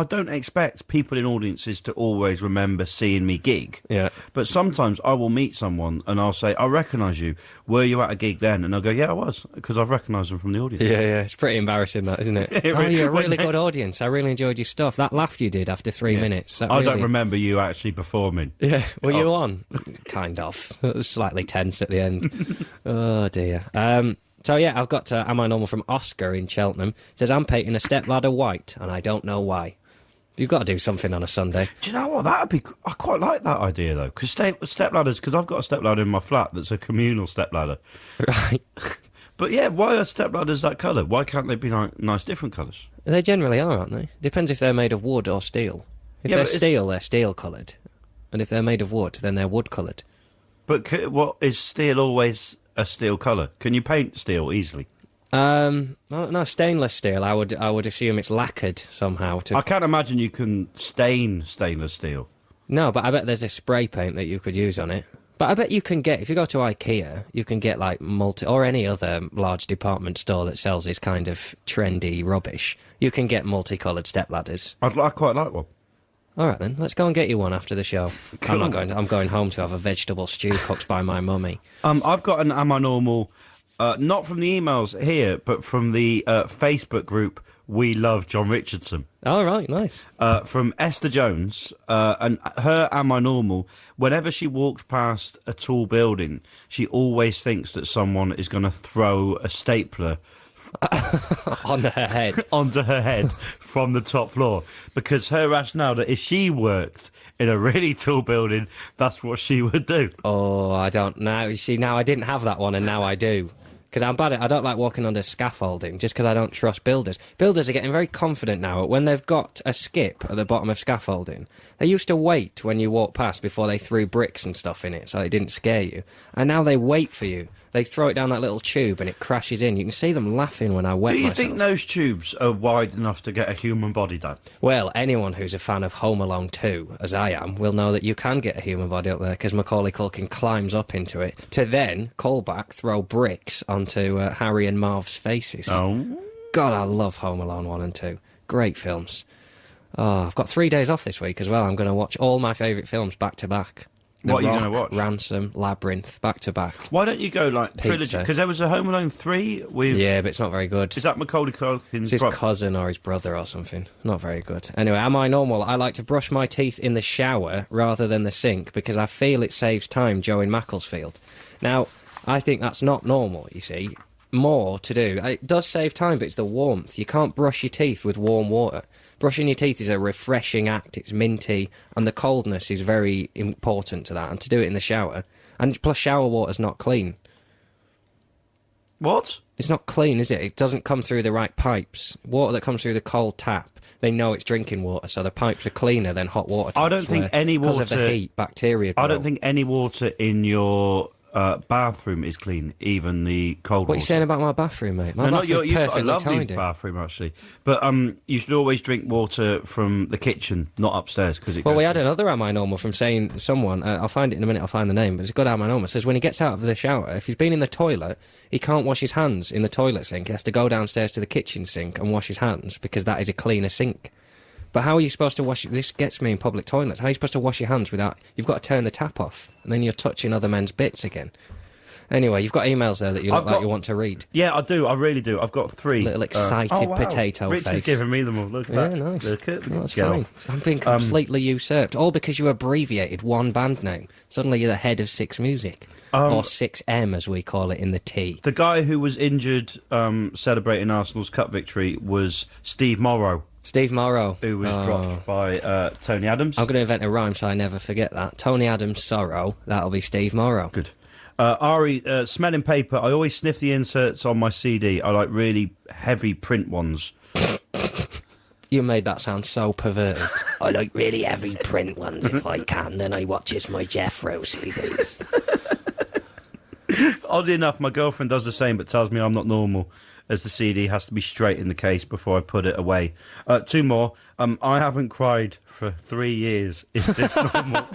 don't expect people in audiences to always remember seeing me gig. Yeah. But sometimes I will meet someone and I'll say, I recognise you. Were you at a gig then? And they'll go, yeah, I was, because I've recognised them from the audience. Yeah. It's pretty embarrassing, that, isn't it? You're a really good audience. I really enjoyed your stuff. That laugh you did after 3 minutes. I don't remember you actually performing. Yeah. Were you on? Kind of. It was slightly tense at the end. Oh, dear. So, yeah, I've got Am I Normal from Oscar in Cheltenham. It says, I'm painting a stepladder white, and I don't know why. You've got to do something on a Sunday. Do you know what? I quite like that idea, though, because stepladders, because I've got a stepladder in my flat that's a communal stepladder. Right. But, yeah, why are stepladders that colour? Why can't they be nice different colours? They generally are, aren't they? Depends if they're made of wood or steel. If they're steel, they're steel-coloured. And if they're made of wood, then they're wood-coloured. But what is steel always a steel colour? Can you paint steel easily? No, stainless steel. I would assume it's lacquered somehow. I can't imagine you can stain stainless steel. No, but I bet there's a spray paint that you could use on it. But I bet you can get, if you go to IKEA, you can get like or any other large department store that sells this kind of trendy rubbish. You can get multicoloured stepladders. I quite like one. All right then, let's go and get you one after the show. Cool. I'm going home to have a vegetable stew cooked by my mummy. I've got an Am I Normal, not from the emails here, but from the Facebook group We Love Jon Richardson. All right, nice. From Esther Jones, and her Am I Normal, whenever she walks past a tall building, she always thinks that someone is going to throw a stapler onto her head from the top floor, because her rationale that if she worked in a really tall building, that's what she would do. Oh, I don't know. You see, now I didn't have that one, and now I do. Because I'm bad at, I don't like walking under scaffolding, just because I don't trust builders. Builders are getting very confident now. When they've got a skip at the bottom of scaffolding, they used to wait when you walk past before they threw bricks and stuff in it, so it didn't scare you. And now they wait for you They throw it down that little tube and it crashes in. You can see them laughing when I wet Do you myself. think those tubes are wide enough to get a human body down? Well, anyone who's a fan of Home Alone 2, as I am, will know that you can get a human body up there because Macaulay Culkin climbs up into it to then, call back, throw bricks onto Harry and Marv's faces. Oh. God, I love Home Alone 1 and 2. Great films. Oh, I've got 3 days off this week as well. I'm going to watch all my favourite films back to back. What are you Rock, going to watch? Ransom, Labyrinth, back to back. Why don't you go like Pizza. trilogy? Because there was a Home Alone 3 with... Yeah, but it's not very good. Is that Macaulay Culkin's It's his brother? cousin or his brother or something. Not very good. Anyway, am I normal? I like to brush my teeth in the shower rather than the sink because I feel it saves time, Joe in Macclesfield. Now, I think that's not normal, you see. More to do. It does save time, but it's the warmth. You can't brush your teeth with warm water. Brushing your teeth is a refreshing act. It's minty, and the coldness is very important to that. And to do it in the shower, and plus shower water's not clean. What? It's not clean, is it? It doesn't come through the right pipes. Water that comes through the cold tap, they know it's drinking water, so the pipes are cleaner than hot water taps. I don't think any because of water- the heat, bacteria grow. I don't think any water in your bathroom is clean, even the cold What water. are you saying about my bathroom, mate? My No, bathroom's you've got a perfectly lovely tidy. bathroom, actually. But you should always drink water from the kitchen, not upstairs. Cause it Well, goes we had another Am I Normal from saying someone, I'll find it in a minute, I'll find the name, but it's a good Am I Normal. It says when he gets out of the shower, if he's been in the toilet, he can't wash his hands in the toilet sink. He has to go downstairs to the kitchen sink and wash his hands because that is a cleaner sink. But how are you supposed to wash... This gets me in public toilets. How are you supposed to wash your hands without... You've got to turn the tap off, and then you're touching other men's bits again. Anyway, you've got emails there that you look like you want to read. Yeah, I do. I really do. I've got 3. Little excited potato Rich face. is giving me them all. Look at Yeah, that. nice. Look at Well, that's get fine. off. I'm being completely usurped. All because you abbreviated one band name. Suddenly you're the head of Six Music. Or 6M, as we call it in the T. The guy who was injured celebrating Arsenal's cup victory was Steve Morrow, Steve Morrow. who was dropped by Tony Adams. I'm going to invent a rhyme so I never forget that. Tony Adams' Sorrow. That'll be Steve Morrow. Good. Ari, smelling paper. I always sniff the inserts on my CD. I like really heavy print ones. You made that sound so perverted. I like really heavy print ones if I can. Then I watches my Jeffro CDs. Oddly enough, my girlfriend does the same but tells me I'm not normal, as the CD has to be straight in the case before I put it away. 2 more. I haven't cried for 3 years. Is this normal?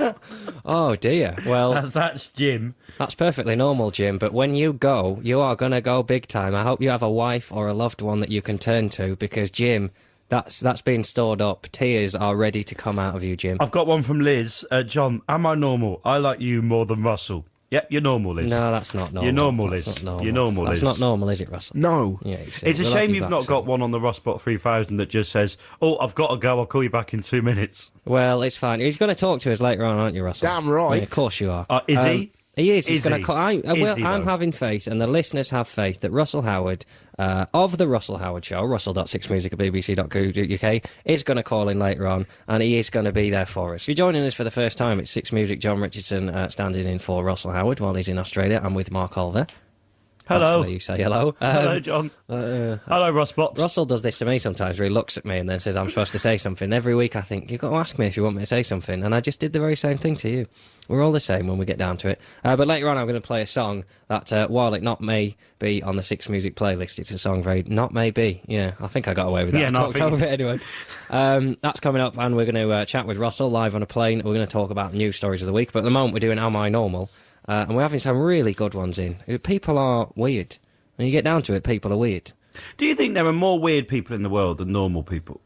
Oh, dear. Well, That's Jim. that's perfectly normal, Jim. But when you go, you are going to go big time. I hope you have a wife or a loved one that you can turn to because, Jim, that's been stored up. Tears are ready to come out of you, Jim. I've got one from Liz. John, am I normal? I like you more than Russell. Yep, you're normal, Liz. No, that's not normal. You're normal, That's Liz. not normal. You're normal, That's Liz. not normal, is it, Russell? No. Yeah, you see, It's a we'll have shame you you've back not got soon. one on the Rustbot 3000 that just says, "Oh, I've got to go. I'll call you back in 2 minutes." Well, it's fine. He's going to talk to us later on, aren't you, Russell? Damn right. Yeah, of course you are. Is he? He is. He's Is going he? to call. Is he, I'm though? having faith, and the listeners have faith that Russell Howard of the Russell Howard Show, russell.6music@bbc.co.uk, is going to call in later on, and he is going to be there for us. If you're joining us for the first time, it's Six Music. Jon Richardson standing in for Russell Howard while he's in Australia. I'm with Mark Olver. Hello. Hopefully you say hello. Hello, John. Hello, Rustbot. Russell does this to me sometimes where he looks at me and then says I'm supposed to say something. Every week I think, you've got to ask me if you want me to say something. And I just did the very same thing to you. We're all the same when we get down to it. But later on I'm going to play a song that, while it not may be on the Six Music playlist, it's a song very... Not may be. Yeah, I think I got away with that. Yeah, I no, I talked think- over it anyway. That's coming up and we're going to chat with Russell live on a plane. We're going to talk about news stories of the week. But at the moment we're doing Am I Normal? And we're having some really good ones in. People are weird. When you get down to it, people are weird. Do you think there are more weird people in the world than normal people?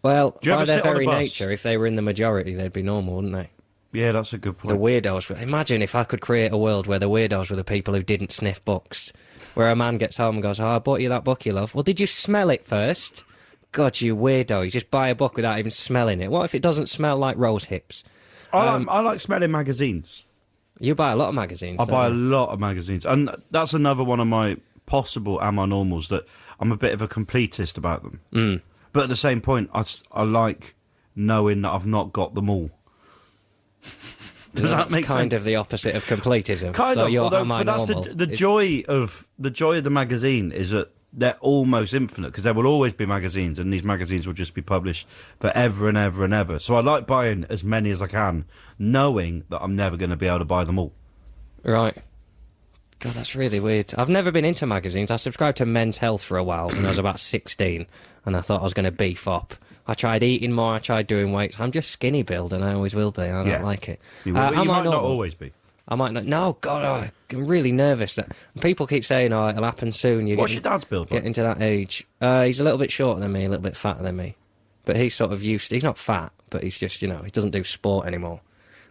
Well, Do you by ever their sit on a very bus? nature, if they were in the majority, they'd be normal, wouldn't they? Yeah, that's a good point. The weirdos. Imagine if I could create a world where the weirdos were the people who didn't sniff books. Where a man gets home and goes, "Oh, I bought you that book you love." "Well, did you smell it first?" God, you weirdo. You just buy a book without even smelling it. What if it doesn't smell like rose hips? I like smelling magazines. You buy a lot of magazines. I buy a don't you? lot of magazines. And that's another one of my possible am I normals, that I'm a bit of a completist about them. Mm. But at the same point, I like knowing that I've not got them all. Does that That's make kind sense? of the opposite of completism. Kind so of, you're although, am I but that's normal? the joy of the magazine is that they're almost infinite, because there will always be magazines, and these magazines will just be published forever and ever and ever. So I like buying as many as I can, knowing that I'm never going to be able to buy them all. Right. God, that's really weird. I've never been into magazines. I subscribed to Men's Health for a while when I was about 16, and I thought I was going to beef up. I tried eating more, I tried doing weights. I'm just skinny build, and I always will be. I don't like it. You might not always be. I might not. No, God, I'm really nervous. That people keep saying, "Oh, it'll happen soon." What's your dad's build like? Get into that age. He's a little bit shorter than me, a little bit fatter than me, but he's sort of used. He's not fat, but he's just, he doesn't do sport anymore.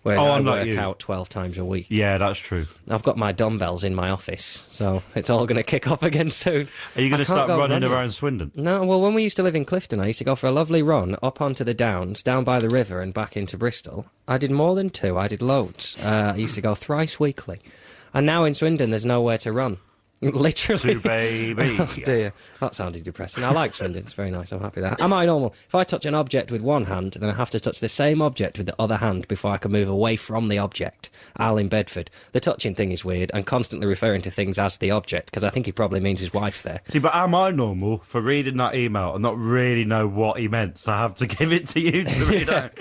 Whereas I work out 12 times a week. Yeah, that's true. I've got my dumbbells in my office, so it's all going to kick off again soon. Are you going to start running around Swindon? No, well, when we used to live in Clifton, I used to go for a lovely run up onto the Downs, down by the river and back into Bristol. I did more than 2. I did loads. I used to go thrice weekly. And now in Swindon, there's nowhere to run. Literally. To baby. Oh dear, that sounded depressing. I like Swindon, it's very nice, I'm happy there. Am I normal? If I touch an object with one hand, then I have to touch the same object with the other hand before I can move away from the object. Al in Bedford. The touching thing is weird, and constantly referring to things as the object, because I think he probably means his wife there. See, but am I normal for reading that email and not really know what he meant, so I have to give it to you to read out?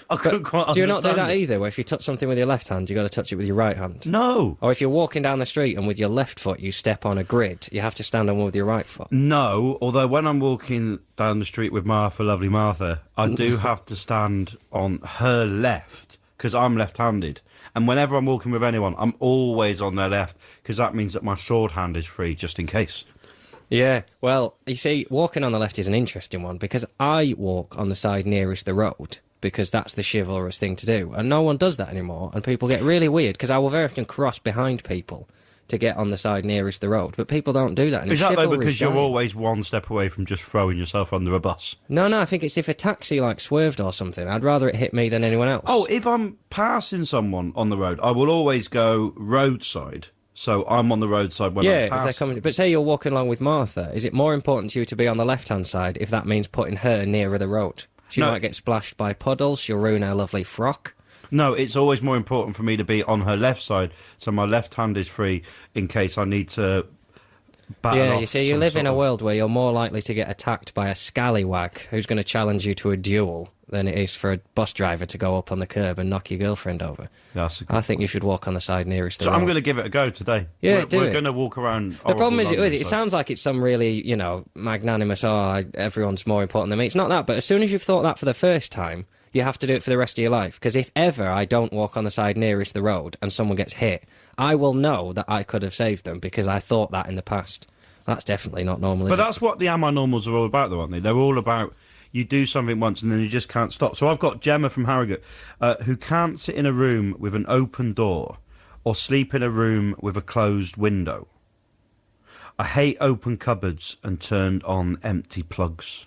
I couldn't quite understand. Do you not do that either, where if you touch something with your left hand, you've got to touch it with your right hand? No. Or if you're walking down the street and with your left foot you step on a grid, you have to stand on one with your right foot? No, although when I'm walking down the street with Martha, lovely Martha, I do have to stand on her left, because I'm left-handed. And whenever I'm walking with anyone, I'm always on their left, because that means that my sword hand is free, just in case. Yeah, well, you see, walking on the left is an interesting one, because I walk on the side nearest the road, because that's the chivalrous thing to do. And no one does that anymore, and people get really weird, because I will very often cross behind people to get on the side nearest the road, but people don't do that anymore. Is that though because you're always one step away from just throwing yourself under a bus? No, I think it's if a taxi, swerved or something, I'd rather it hit me than anyone else. Oh, if I'm passing someone on the road, I will always go roadside. So I'm on the roadside when I'm passing. If they're coming. But say you're walking along with Martha, is it more important to you to be on the left-hand side if that means putting her nearer the road? She might get splashed by puddles, she'll ruin her lovely frock. No, it's always more important for me to be on her left side, so my left hand is free in case I need to battle off. Yeah, you see, you live in a world where you're more likely to get attacked by a scallywag who's going to challenge you to a duel than it is for a bus driver to go up on the curb and knock your girlfriend over. I think you should walk on the side nearest the road. I'm going to give it a go today. Yeah, we're going to walk around. The problem is, it sounds like it's some really, magnanimous, everyone's more important than me. It's not that, but as soon as you've thought that for the first time, you have to do it for the rest of your life. Because if ever I don't walk on the side nearest the road and someone gets hit, I will know that I could have saved them because I thought that in the past. That's definitely not normal. But that's what the Am I Normals are all about, though, aren't they? They're all about you do something once and then you just can't stop. So I've got Gemma from Harrogate, who can't sit in a room with an open door or sleep in a room with a closed window. I hate open cupboards and turned on empty plugs.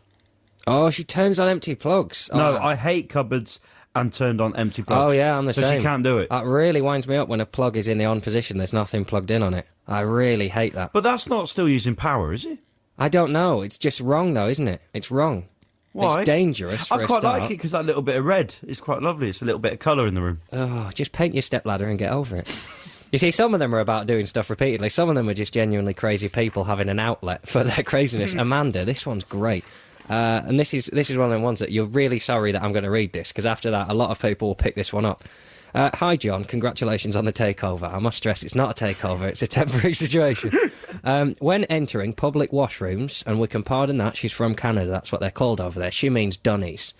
Oh, she turns on empty plugs. Oh, no, I hate cupboards and turned on empty plugs. Oh, yeah, I'm the same. So she can't do it. That really winds me up when a plug is in the on position, there's nothing plugged in on it. I really hate that. But that's not still using power, is it? I don't know. It's just wrong, though, isn't it? It's wrong. Why? It's dangerous for I quite like it because that little bit of red is quite lovely. It's a little bit of colour in the room. Oh, just paint your stepladder and get over it. You see, some of them are about doing stuff repeatedly. Some of them are just genuinely crazy people having an outlet for their craziness. Amanda, this one's great. And this is one of the ones that you're really sorry that I'm going to read this, because after that, a lot of people will pick this one up. Hi, John. Congratulations on the takeover. I must stress, it's not a takeover. It's a temporary situation. When entering public washrooms, and we can pardon that, she's from Canada. That's what they're called over there. She means dunnies.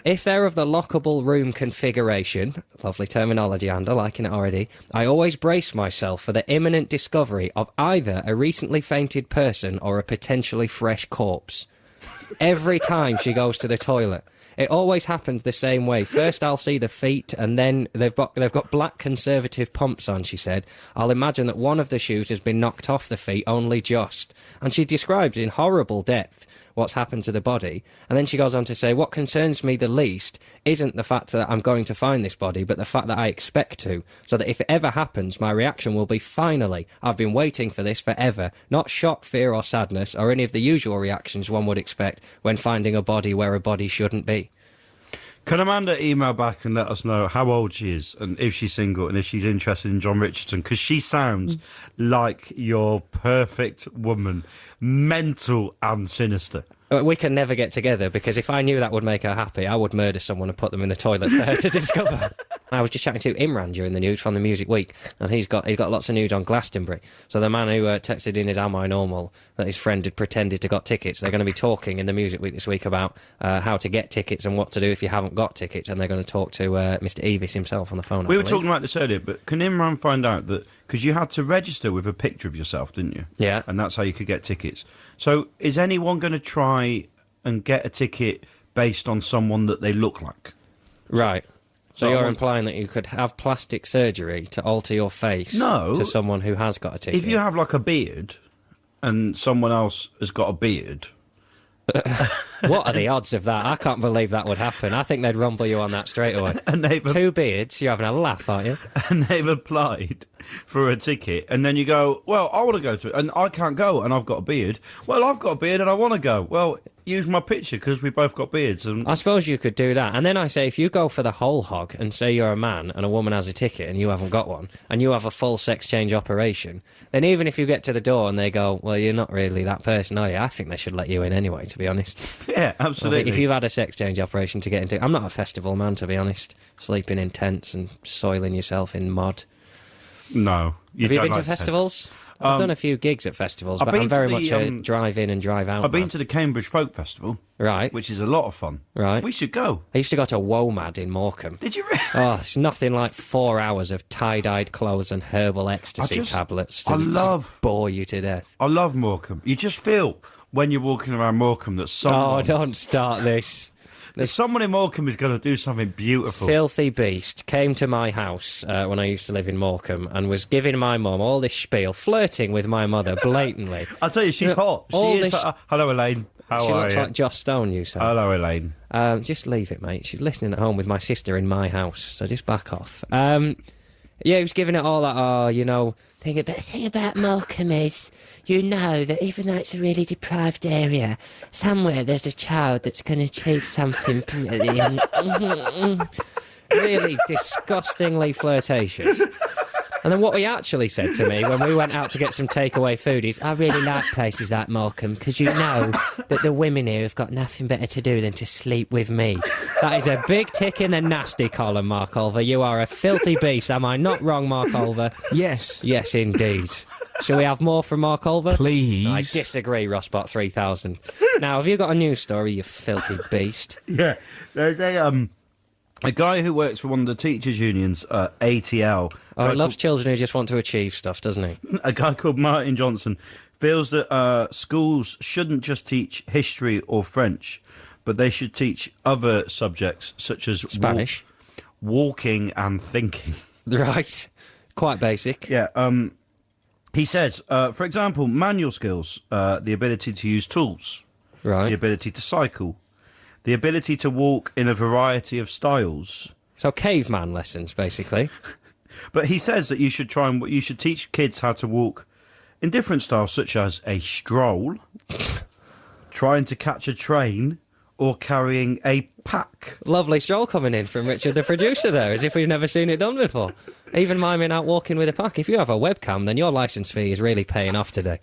If they're of the lockable room configuration, lovely terminology, Ander, liking it already, I always brace myself for the imminent discovery of either a recently fainted person or a potentially fresh corpse. Every time she goes to the toilet. It always happens the same way. First I'll see the feet, and then they've got black conservative pumps on, she said. I'll imagine that one of the shoes has been knocked off the feet, only just. And she describes in horrible depth what's happened to the body. And then she goes on to say, what concerns me the least isn't the fact that I'm going to find this body, but the fact that I expect to. So that if it ever happens, my reaction will be, finally, I've been waiting for this forever. Not shock, fear or sadness, or any of the usual reactions one would expect when finding a body where a body shouldn't be. Can Amanda email back and let us know how old she is and if she's single and if she's interested in Jon Richardson? Because she sounds like your perfect woman, mental and sinister. We can never get together, because if I knew that would make her happy, I would murder someone and put them in the toilet for her to discover. I was just chatting to Imran during the news from the Music Week, and he's got lots of news on Glastonbury. So the man who texted in his "Am I Normal?" that his friend had pretended to got tickets, they're going to be talking in the Music Week this week about how to get tickets and what to do if you haven't got tickets, and they're going to talk to Mr. Evis himself on the phone. We were talking about this earlier, but can Imran find out that, because you had to register with a picture of yourself, didn't you? Yeah. And that's how you could get tickets. So is anyone going to try and get a ticket based on someone that they look like? Right. So you're implying that you could have plastic surgery to alter your face to someone who has got a ticket? If you have, like, a beard and someone else has got a beard... What are the odds of that? I can't believe that would happen. I think they'd rumble you on that straight away. And two beards, you're having a laugh, aren't you? And they've applied for a ticket, and then you go, well, I want to go to it, and I can't go, and I've got a beard. Well, I've got a beard, and I want to go. Well, use my picture, because we both got beards. And I suppose you could do that. And then I say, if you go for the whole hog, and say you're a man, and a woman has a ticket, and you haven't got one, and you have a full sex change operation, then even if you get to the door and they go, well, you're not really that person, are you? I think they should let you in anyway, to be honest. Yeah, absolutely. If you've had a sex change operation to get into... I'm not a festival man, to be honest. Sleeping in tents and soiling yourself in mud. No. Have you been to festivals? I've done a few gigs at festivals, but I'm very much a drive in and drive out. I've been to the Cambridge Folk Festival. Right. Which is a lot of fun. Right. We should go. I used to go to WOMAD in Morecambe. Did you really? Oh, it's nothing like 4 hours of tie-dyed clothes and herbal ecstasy tablets to bore you to death. I love Morecambe. You just feel, when you're walking around Morecambe, that someone... Oh, don't start this. Someone in Morecambe is going to do something beautiful. Filthy beast came to my house when I used to live in Morecambe and was giving my mum all this spiel, flirting with my mother blatantly. I'll tell you, she's hot. She is. Hello, Elaine. How are you? She looks like Joss Stone, you say. Hello, Elaine. Just leave it, mate. She's listening at home with my sister in my house, so just back off. Yeah, he was giving it all that, The thing about Morecambe is, you know that even though it's a really deprived area, somewhere there's a child that's going to achieve something brilliant. really disgustingly flirtatious. And then what he actually said to me when we went out to get some takeaway food is, I really like places like Morecambe because you know that the women here have got nothing better to do than to sleep with me. That is a big tick in the nasty column, Mark Olver. You are a filthy beast. Am I not wrong, Mark Olver? Yes. Yes, indeed. Shall we have more from Mark Olver? Please. I disagree, Rossbot 3000. Now, have you got a news story, you filthy beast? Yeah. There's a guy who works for one of the teachers' unions, ATL. Oh, he loves children who just want to achieve stuff, doesn't he? A guy called Martin Johnson feels that schools shouldn't just teach history or French, but they should teach other subjects such as Spanish, walking and thinking. Right. Quite basic. Yeah. He says, for example, manual skills, the ability to use tools, right, the ability to cycle, the ability to walk in a variety of styles. So caveman lessons, basically. But he says that you should teach kids how to walk in different styles, such as a stroll, trying to catch a train, or carrying a pack. Lovely stroll coming in from Richard, the producer there, as if we've never seen it done before. Even miming out walking with a pack. If you have a webcam, then your licence fee is really paying off today.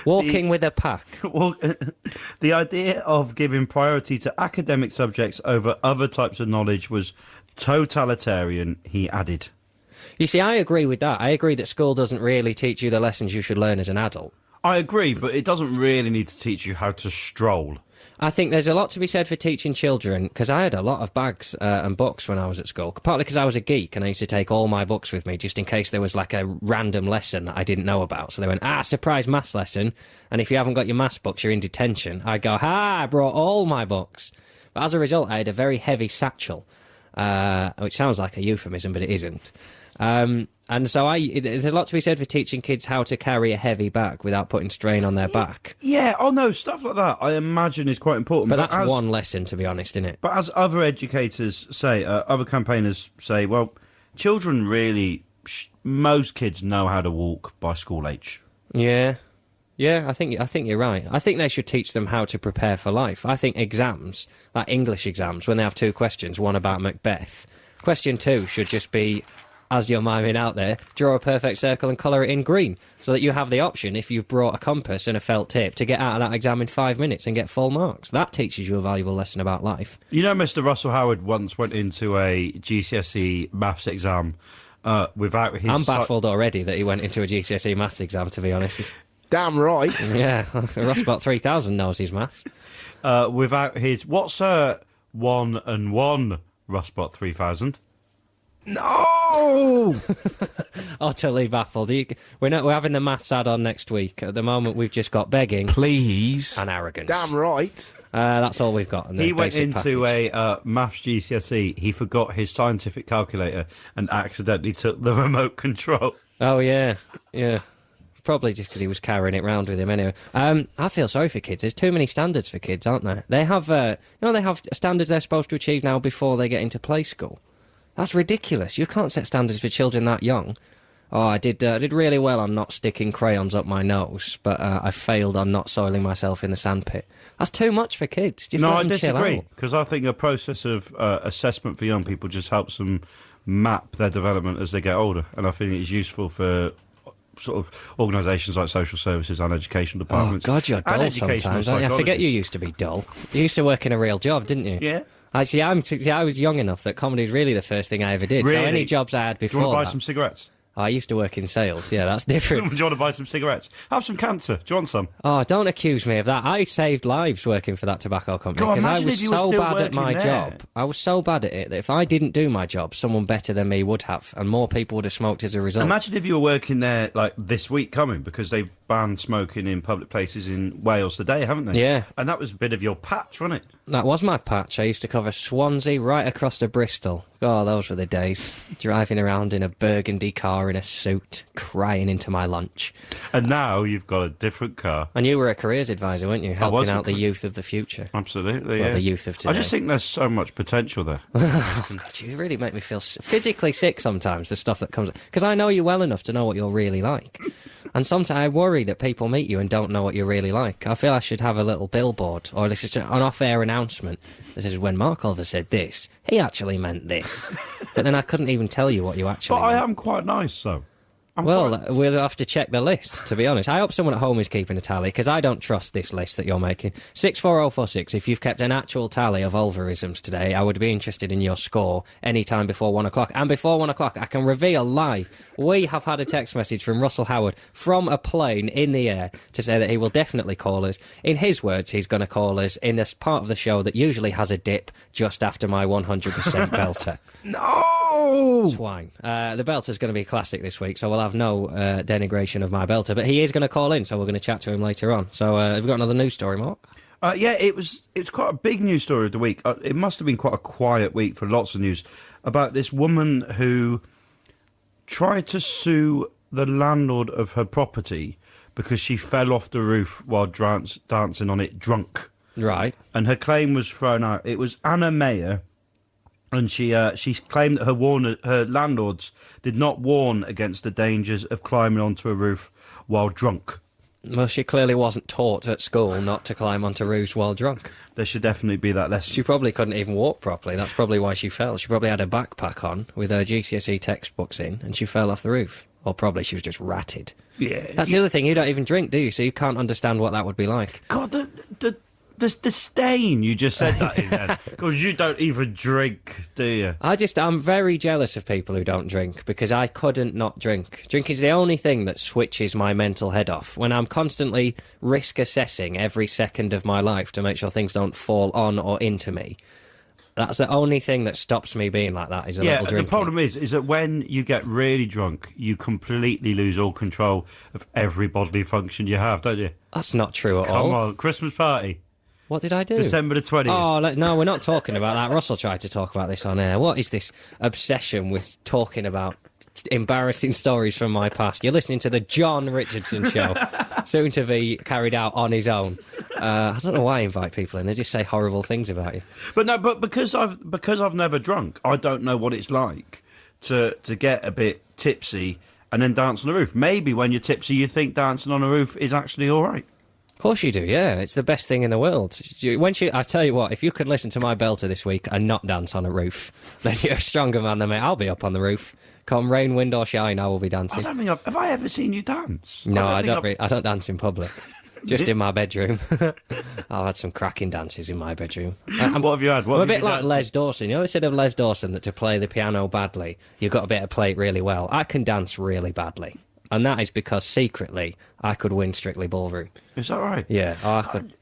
Walking with a pack. The idea of giving priority to academic subjects over other types of knowledge was totalitarian, he added. You see, I agree with that. I agree that school doesn't really teach you the lessons you should learn as an adult. I agree, but it doesn't really need to teach you how to stroll. I think there's a lot to be said for teaching children, because I had a lot of bags and books when I was at school, partly because I was a geek and I used to take all my books with me just in case there was like a random lesson that I didn't know about. So they went, surprise maths lesson, and if you haven't got your maths books, you're in detention. I'd go, I brought all my books. But as a result, I had a very heavy satchel, which sounds like a euphemism, but it isn't. And so there's a lot to be said for teaching kids how to carry a heavy bag without putting strain on their back. Yeah, stuff like that I imagine is quite important. But that's one lesson, to be honest, isn't it? But as other educators say, other campaigners say, well, children really, most kids know how to walk by school age. Yeah. Yeah, I think you're right. I think they should teach them how to prepare for life. I think exams, like English exams, when they have two questions, one about Macbeth, question 2 should just be, as you're miming out there, draw a perfect circle and colour it in green, so that you have the option, if you've brought a compass and a felt tip, to get out of that exam in 5 minutes and get full marks. That teaches you a valuable lesson about life. You know, Mr. Russell Howard once went into a GCSE maths exam without his... I'm baffled already that he went into a GCSE maths exam, to be honest. Damn right. Yeah, Rossbot 3000 knows his maths. Without his... What's 1 and 1, Rossbot 3000? No! Utterly baffled. We're having the maths add-on next week. At the moment, we've just got begging. Please. And arrogance. Damn right. That's all we've got. In the he went basic into package. a maths GCSE. He forgot his scientific calculator and accidentally took the remote control. Oh, yeah. Yeah. Probably just because he was carrying it round with him anyway. I feel sorry for kids. There's too many standards for kids, aren't there? They have, they have standards they're supposed to achieve now before they get into play school. That's ridiculous. You can't set standards for children that young. Oh, I did really well on not sticking crayons up my nose, but I failed on not soiling myself in the sandpit. That's too much for kids. Just No, let I them chill disagree, out. because I think a process of assessment for young people just helps them map their development as they get older, and I think it's useful for sort of organisations like social services and educational Oh, departments. God, you're and dull educational sometimes, aren't you? I forget you used to be dull. You used to work in a real job, didn't you? Yeah. Actually, I was young enough that comedy was really the first thing I ever did. So Really? any jobs I had Do you before want to buy that... some cigarettes? I used to work in sales. Yeah, that's different. Do you want to buy some cigarettes? Have some cancer. Do you want some? Oh, don't accuse me of that. I saved lives working for that tobacco company God, because I imagine was if you were so still bad at my working there. job. I was so bad at it that if I didn't do my job, someone better than me would have, and more people would have smoked as a result. Imagine if you were working there like this week coming, because they've banned smoking in public places in Wales today, haven't they? Yeah. And that was a bit of your patch, wasn't it? That was my patch. I used to cover Swansea right across to Bristol. Oh, those were the days. Driving around in a burgundy car in a suit, crying into my lunch. And now you've got a different car. And you were a careers advisor, weren't you? Helping was a out the youth of the future. Absolutely, Well, yeah. the youth of today. I just think there's so much potential there. Oh, God, you really make me feel physically sick sometimes, the stuff that comes... Because I know you well enough to know what you're really like. And sometimes I worry that people meet you and don't know what you're really like. I feel I should have a little billboard, or this is an off-air announcement that says, when Mark Olver said this, he actually meant this. But then I couldn't even tell you what you actually But I meant. am quite nice, though. We'll have to check the list, to be honest. I hope someone at home is keeping a tally, because I don't trust this list that you're making. 64046, if you've kept an actual tally of Olverisms today, I would be interested in your score any time before 1 o'clock. And before 1 o'clock, I can reveal live, we have had a text message from Russell Howard from a plane in the air to say that he will definitely call us. In his words, he's going to call us in this part of the show that usually has a dip just after my 100% belter. No! Swine. The belter's going to be a classic this week, so we'll have no denigration of my belter. But he is going to call in, so we're going to chat to him later on. So have you got another news story, Mark? Yeah, it's quite a big news story of the week. It must have been quite a quiet week for lots of news about this woman who tried to sue the landlord of her property because she fell off the roof while dancing on it drunk. Right. And her claim was thrown out. It was Anna Mayer, and she claimed that her landlords did not warn against the dangers of climbing onto a roof while drunk. Well, she clearly wasn't taught at school not to climb onto roofs while drunk. There should definitely be that lesson. She probably couldn't even walk properly. That's probably why she fell. She probably had a backpack on with her GCSE textbooks in, and she fell off the roof. Or probably she was just ratted. Yeah. That's the other thing. You don't even drink, do you? So you can't understand what that would be like. God, the stain you just said that in there. Because you don't even drink, do you? I'm very jealous of people who don't drink, because I couldn't not drink. Drinking's the only thing that switches my mental head off. When I'm constantly risk assessing every second of my life to make sure things don't fall on or into me, that's the only thing that stops me being like that, is a little drinking. The problem is that when you get really drunk, you completely lose all control of every bodily function you have, don't you? That's not true at all. Come on, Christmas party. What did I do? December the 20th. Oh, no, we're not talking about that. Russell tried to talk about this on air. What is this obsession with talking about embarrassing stories from my past? You're listening to the Jon Richardson show, soon to be carried out on his own. I don't know why I invite people in. They just say horrible things about you. But because I've never drunk, I don't know what it's like to get a bit tipsy and then dance on the roof. Maybe when you're tipsy, you think dancing on a roof is actually all right. Of course you do, yeah. It's the best thing in the world. I tell you what, if you could listen to my belter this week and not dance on a roof, then you're a stronger man than me. I'll be up on the roof. Come rain, wind or shine, I will be dancing. I don't think have I ever seen you dance? No, I don't dance in public. Just in my bedroom. I've had some cracking dances in my bedroom. What have you had? I'm a bit like Les Dawson. You know, they said of Les Dawson that to play the piano badly, you've got to be able to play it really well. I can dance really badly. And that is because secretly I could win Strictly Ballroom. Is that right? Yeah, I could.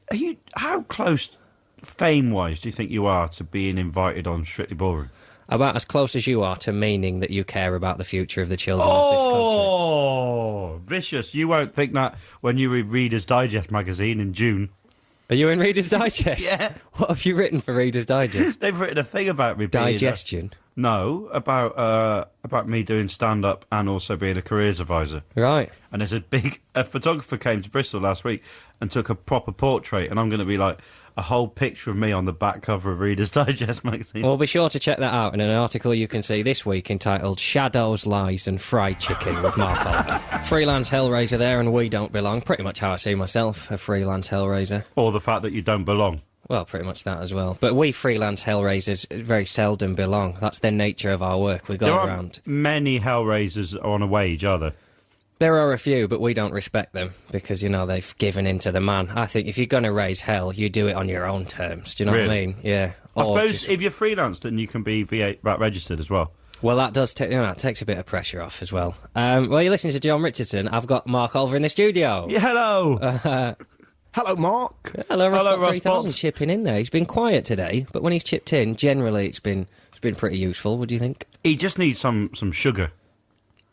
How close, fame-wise, do you think you are to being invited on Strictly Ballroom? About as close as you are to meaning that you care about the future of the children of this country. Oh, vicious. You won't think that when you read Reader's Digest magazine in June. Are you in Reader's Digest? Yeah. What have you written for Reader's Digest? They've written a thing about me Digestion? No, about me doing stand-up and also being a careers advisor. Right. And there's a photographer came to Bristol last week and took a proper portrait, and I'm going to be like a whole picture of me on the back cover of Reader's Digest magazine. Well, be sure to check that out in an article you can see this week entitled Shadows, Lies and Fried Chicken with Mark Olver. Freelance Hellraiser there, and we don't belong. Pretty much how I see myself, a freelance Hellraiser. Or the fact that you don't belong. Well, pretty much that as well. But we freelance Hellraisers very seldom belong. That's the nature of our work. We go There around. aren't many Hellraisers on a wage, are there? There are a few, but we don't respect them because, you know, they've given in to the man. I think if you're going to raise hell, you do it on your own terms. Do you know what I mean? Yeah. I suppose if you're freelance, then you can be VAT registered as well. Well, that does it takes a bit of pressure off as well. Well, you're listening to Jon Richardson. I've got Mark Olver in the studio. Yeah, hello. Hello, Mark. Hello, Ross. Hello, Ross 3000 Potts. chipping in there. He's been quiet today, but when he's chipped in, generally it's been pretty useful. What do you think? He just needs some sugar.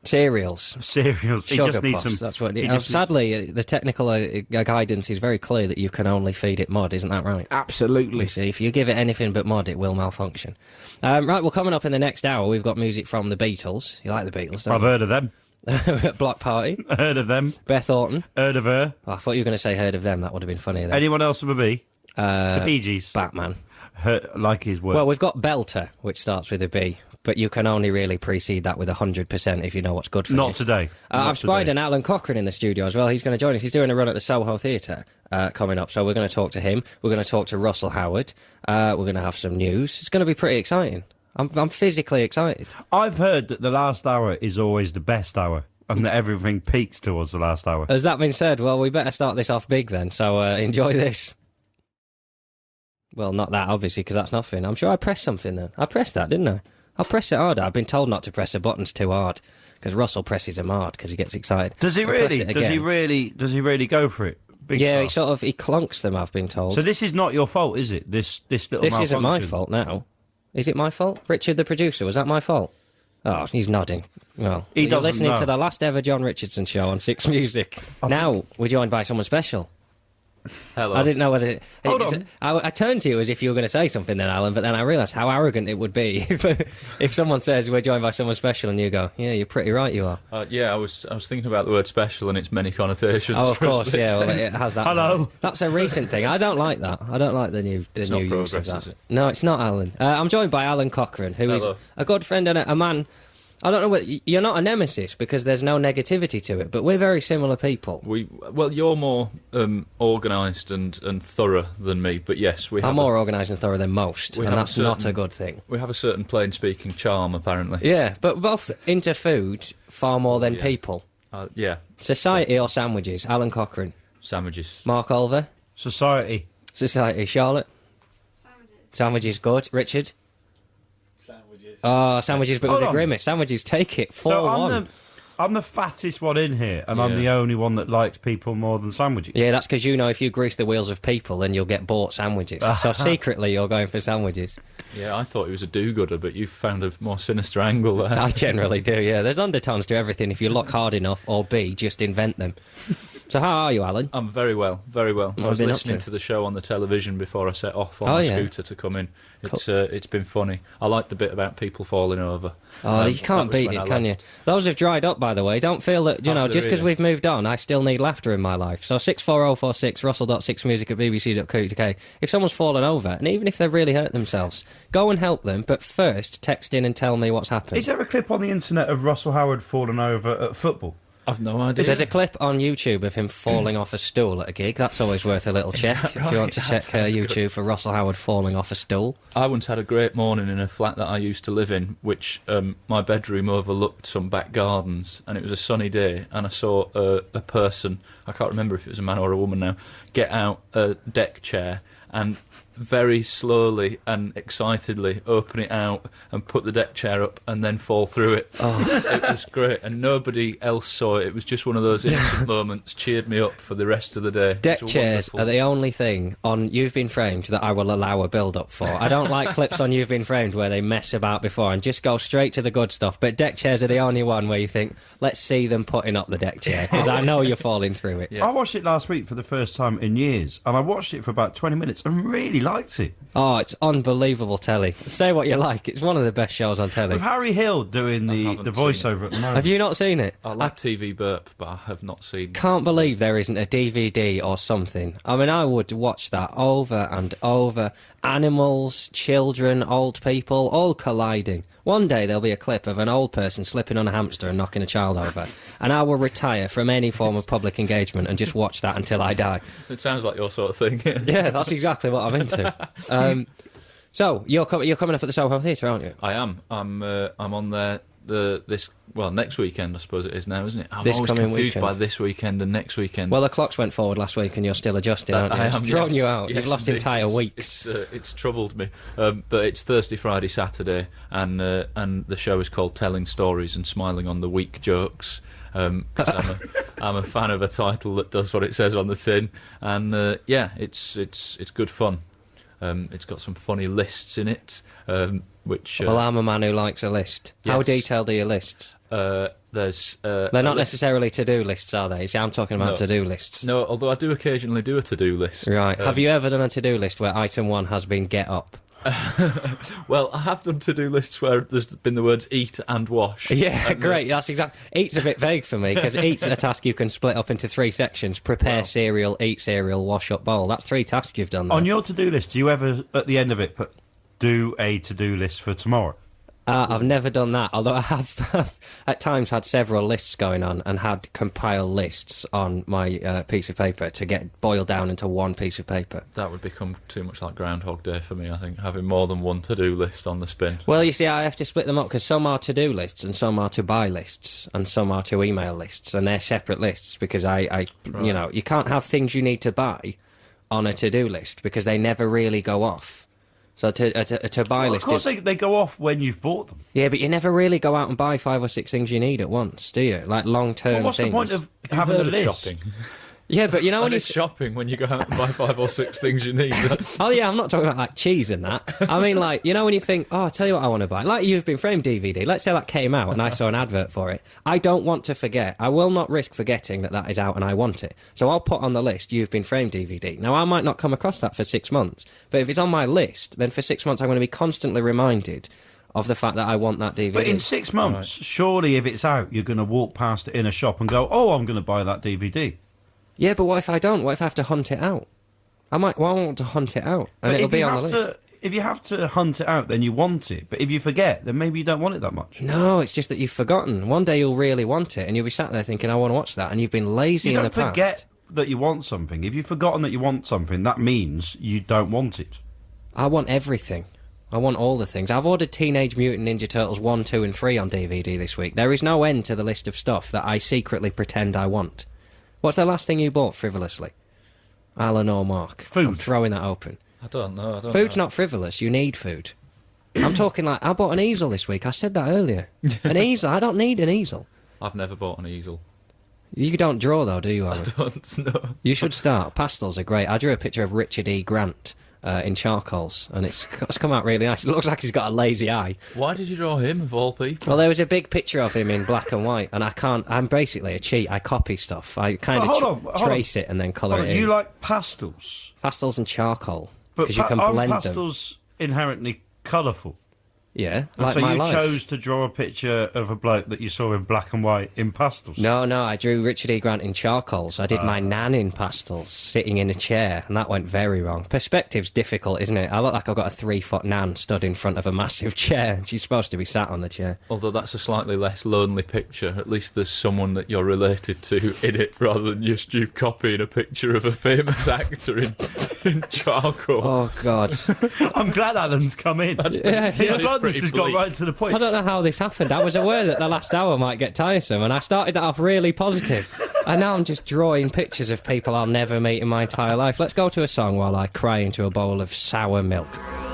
Cereals. Cereals. He Sugar just needs puffs, some. that's what he it just sadly, the technical guidance is very clear that you can only feed it mud, isn't that right? Absolutely. You see, if you give it anything but mud, it will malfunction. Right, well, coming up in the next hour, we've got music from the Beatles. You like the Beatles, don't I've heard of them. you? Block Party. Heard of them. Beth Orton. Heard of her. Oh, I thought you were going to say heard of them. That would have been funnier then. Anyone else with a B? The Bee Gees. Batman. Like his work. Well, we've got Belter, which starts with a B, but you can only really precede that with 100% if you know what's good for you. Not today. Not I've spied today. an Alan Cochran in the studio as well. He's going to join us. He's doing a run at the SoHo Theatre coming up, so we're going to talk to him. We're going to talk to Russell Howard. We're going to have some news. It's going to be pretty exciting. I'm physically excited. I've heard that the last hour is always the best hour, and that everything peaks towards the last hour. Has that been said? Well, we better start this off big then, so enjoy this. Well, not that, obviously, because that's nothing. I'm sure I pressed something then. I pressed that, didn't I? I'll press it harder. I've been told not to press the buttons too hard, because Russell presses them hard because he gets excited. Does he I'll press really? it Does he again. really? Does he really go for it? Big Yeah, star. he clunks them, I've been told. So this is not your fault, is it? This little This isn't my malfunction? fault now. Is it my fault? Richard, the producer, was that my fault? Oh, he's nodding. Well, He you're doesn't listening know. to the last ever Jon Richardson show on Six Music. Now we're joined by someone special. Hello. I didn't know whether... Hold on. I turned to you as if you were going to say something then, Alan, but then I realised how arrogant it would be if someone says we're joined by someone special and you go, yeah, you're pretty right, you are. Yeah, I was thinking about the word special and its many connotations. Oh, of course, yeah, well, it has that. Hello. That's a recent thing. I don't like that. I don't like the new It's new not use of progress, that. is it? No, it's not, Alan. I'm joined by Alan Cochran, who is Hello. a good friend and a man... I don't know what... You're not a nemesis because there's no negativity to it, but we're very similar people. Well, you're more organised and thorough than me, but yes, we have I'm more organised and thorough than most, we and have a that's not a certain- good thing. we have a certain plain-speaking charm, apparently. Yeah, but both into food far more than Yeah. people. Yeah, Society or sandwiches? Alan Cochran. sandwiches. Mark Olver. Society. Society. Charlotte. Sandwiches good. Richard. Sandwiches. Oh, sandwiches but Hold with a on. grimace. Sandwiches take it. 4-1. So I'm the fattest one in here, and I'm Yeah. the only one that likes people more than sandwiches. Yeah, that's because you know if you grease the wheels of people, then you'll get bought sandwiches. So secretly, you're going for sandwiches. Yeah, I thought he was a do-gooder, but you've found a more sinister angle there. I generally do. Yeah, there's undertones to everything if you look hard enough, or B, just invent them. So how are you, Alan? I'm very well, very well. What I was have you been up listening to? to the show on the television before I set off on Oh, the yeah. scooter to come in. It's been funny. I like the bit about people falling over. Oh, you That can't was beat when it, I can you? left. Those have dried up, by the way. Don't feel that, Have they just because really? we've moved on, I still need laughter in my life. So 64046, russell.6music at bbc.co.uk. If someone's fallen over, and even if they've really hurt themselves, go and help them, but first text in and tell me what's happened. Is there a clip on the internet of Russell Howard falling over at football? I've no idea. There's a clip on YouTube of him falling off a stool at a gig. That's always worth a little check that if you want to right? check That sounds YouTube good. for Russell Howard falling off a stool. I once had a great morning in a flat that I used to live in, which my bedroom overlooked some back gardens, and it was a sunny day, and I saw a person, I can't remember if it was a man or a woman now, get out a deck chair and very slowly and excitedly open it out and put the deck chair up and then fall through it. It was great, and nobody else saw it. It was just one of those innocent moments, cheered me up for the rest of the day. Deck It's chairs wonderful. are the only thing on You've Been Framed that I will allow a build-up for. I don't like clips on You've Been Framed where they mess about before and just go straight to the good stuff, but deck chairs are the only one where you think, let's see them putting up the deck chair, because I know you're falling through it. Yeah. I watched it last week for the first time in years, and I watched it for about 20 minutes and really liked it. Oh, it's unbelievable telly. Say what you like, it's one of the best shows on telly. With Harry Hill doing the haven't voiceover at the moment. Have you not seen it? I like TV Burp, but I have not seen. Can't believe there isn't a DVD or something. I mean, I would watch that over and over. Animals, children, old people, all colliding. One day there'll be a clip of an old person slipping on a hamster and knocking a child over, and I will retire from any form of public engagement and just watch that until I die. It sounds like your sort of thing. Yeah, that's exactly what I'm into. So you're coming up at the Soho Theatre, aren't you? I am. I'm on there next weekend, I suppose it is now, isn't it? I'm This always coming confused weekend. by this weekend and next weekend. Well, the clocks went forward last week, and you're still adjusting, aren't you? I It's am, thrown yes. you out. Yes, You've lost indeed. entire weeks. It's troubled me. But it's Thursday, Friday, Saturday, and the show is called Telling Stories and Smiling on the Weak Jokes. 'Cause I'm a fan of a title that does what it says on the tin, and it's good fun. It's got some funny lists in it, which Well, I'm a man who likes a list. How Yes. detailed are your lists? there's They're not necessarily to-do lists, are they? See, I'm talking about No. to-do lists. No, although I do occasionally do a to-do list. Right. Have you ever done a to-do list where item 1 has been get up? Well, I have done to-do lists where there's been the words eat and wash. Yeah, And, great. That's exactly. Eat's a bit vague for me because eat's a task you can split up into 3 sections: prepare cereal, eat cereal, wash up bowl. That's 3 tasks you've done there. On your to-do list, do you ever, at the end of it, do a to-do list for tomorrow? I've never done that, although I have at times had several lists going on and had compile lists on my piece of paper to get boiled down into one piece of paper. That would become too much like Groundhog Day for me, I think, having more than one to-do list on the spin. Well, you see, I have to split them up because some are to-do lists and some are to-buy lists and some are to email lists, and they're separate lists because I you know, you can't have things you need to buy on a to-do list because they never really go off. So a to-buy Well, of list course, is... they go off when you've bought them. Yeah, but you never really go out and buy 5 or 6 things you need at once, do you? Like long-term Well, what's things. the point of Have you having a heard of list? shopping? Yeah, but you know when And you... it's shopping when you go out and buy 5 or 6 things you need. Oh, yeah, I'm not talking about, like, cheese and that. I mean, like, you know when you think, oh, I'll tell you what I want to buy. Like You've Been Framed DVD. Let's say that came out and I saw an advert for it. I don't want to forget. I will not risk forgetting that is out and I want it. So I'll put on the list You've Been Framed DVD. Now, I might not come across that for 6 months, but if it's on my list, then for 6 months I'm going to be constantly reminded of the fact that I want that DVD. But in 6 months, surely if it's out, you're going to walk past it in a shop and go, oh, I'm going to buy that DVD. Yeah, but what if I don't? What if I have to hunt it out? I want to hunt it out, and But it'll if be you on the have list. If you have to hunt it out, then you want it. But if you forget, then maybe you don't want it that much. No, it's just that you've forgotten. One day you'll really want it, and you'll be sat there thinking, I want to watch that, and you've been lazy You in the don't past. forget that you want something. If you've forgotten that you want something, that means you don't want it. I want everything. I want all the things. I've ordered Teenage Mutant Ninja Turtles 1, 2 and 3 on DVD this week. There is no end to the list of stuff that I secretly pretend I want. What's the last thing you bought frivolously? Alan or Mark? Food. I'm throwing that open. I don't know. Food's not frivolous. You need food. I'm talking like, I bought an easel this week. I said that earlier. An easel. I don't need an easel. I've never bought an easel. You don't draw, though, do you, Alan? I don't know. You should start. Pastels are great. I drew a picture of Richard E. Grant in charcoals, and it's come out really nice. It looks like he's got a lazy eye. Why did you draw him, of all people? Well, there was a big picture of him in black and white, and I'm basically a cheat. I copy stuff. I kind Well, of hold on. trace it and then colour Hold it on, in. you like pastels, Pastels and charcoal, but because you can aren't blend them. pastels inherently colourful? Yeah, And like so my you life. chose to draw a picture of a bloke that you saw in black and white in pastels? No, I drew Richard E. Grant in charcoals. I did my nan in pastels, sitting in a chair, and that went very wrong. Perspective's difficult, isn't it? I look like I've got a 3-foot nan stood in front of a massive chair, and she's supposed to be sat on the chair. Although that's a slightly less lonely picture. At least there's someone that you're related to in it, rather than just you copying a picture of a famous actor in charcoal. Oh, God. I'm glad Alan's come in. Yeah, I'm glad this has got right to the point. I don't know how this happened. I was aware that the last hour might get tiresome, and I started that off really positive. And now I'm just drawing pictures of people I'll never meet in my entire life. Let's go to a song while I cry into a bowl of sour milk.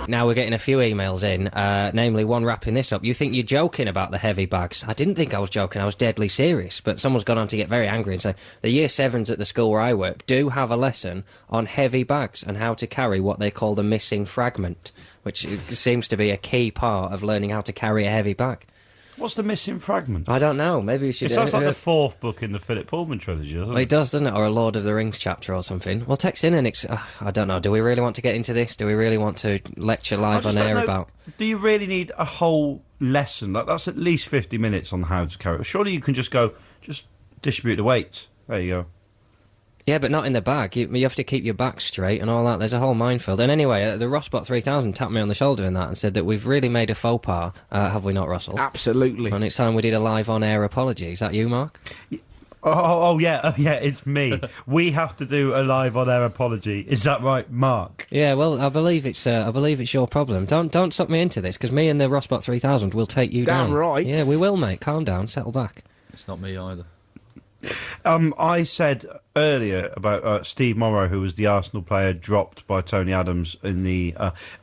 Now we're getting a few emails in, namely one wrapping this up. You think you're joking about the heavy bags? I didn't think I was joking. I was deadly serious. But someone's gone on to get very angry and say, the Year 7s at the school where I work do have a lesson on heavy bags and how to carry what they call the missing fragment, which seems to be a key part of learning how to carry a heavy bag. What's the missing fragment? I don't know. Maybe we should... It sounds like the 4th book in the Philip Pullman trilogy, doesn't It does, doesn't it? Or a Lord of the Rings chapter or something. Well, text in and... I don't know. Do we really want to get into this? Do we really want to lecture live on air about... Do you really need a whole lesson? That's at least 50 minutes on how to carry it. Surely you can just distribute the weight. There you go. Yeah, but not in the bag. You have to keep your back straight and all that. There's a whole minefield. And anyway, the Rossbot 3000 tapped me on the shoulder in that and said that we've really made a faux pas, have we not, Russell? Absolutely. And it's time we did a live on-air apology. Is that you, Mark? Yeah, it's me. We have to do a live on-air apology. Is that right, Mark? Yeah, well, I believe it's your problem. Don't suck me into this, because me and the Rossbot 3000 will take you down. Damn right. Yeah, we will, mate. Calm down, settle back. It's not me either. I said earlier about Steve Morrow, who was the Arsenal player dropped by Tony Adams in the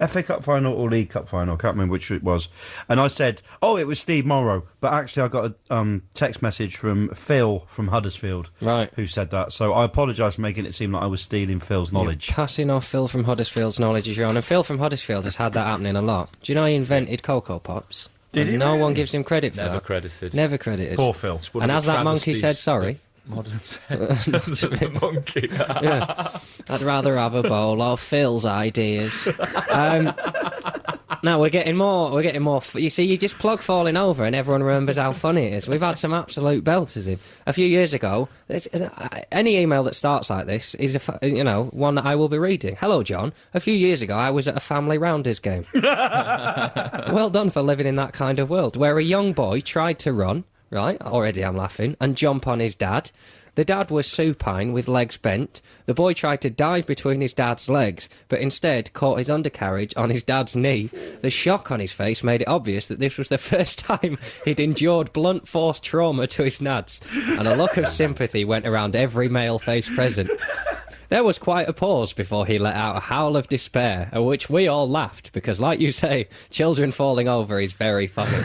FA Cup final or League Cup final. I can't remember which it was. And I said, it was Steve Morrow. But actually, I got a text message from Phil from Huddersfield, right, who said that. So I apologise for making it seem like I was stealing Phil's knowledge. You're passing off Phil from Huddersfield's knowledge as your own. And Phil from Huddersfield has had that happening a lot. Do you know he invented Cocoa Pops? Did he? No one gives him credit for Never that. credited. Never credited. Poor Phil. And as that monkey said, sorry. Modern sense of the monkey. Yeah. I'd rather have a bowl of Phil's ideas. Now we're getting more. You see, you just plug falling over, and everyone remembers how funny it is. We've had some absolute belters in. A few years ago, any email that starts like this is one that I will be reading. Hello, John. A few years ago, I was at a family rounders game. Well done for living in that kind of world, where a young boy tried to run. Right, already I'm laughing, and jump on his dad. The dad was supine with legs bent. The boy tried to dive between his dad's legs, but instead caught his undercarriage on his dad's knee. The shock on his face made it obvious that this was the first time he'd endured blunt force trauma to his nads, and a look of sympathy went around every male face present. There was quite a pause before he let out a howl of despair, at which we all laughed, because, like you say, children falling over is very funny.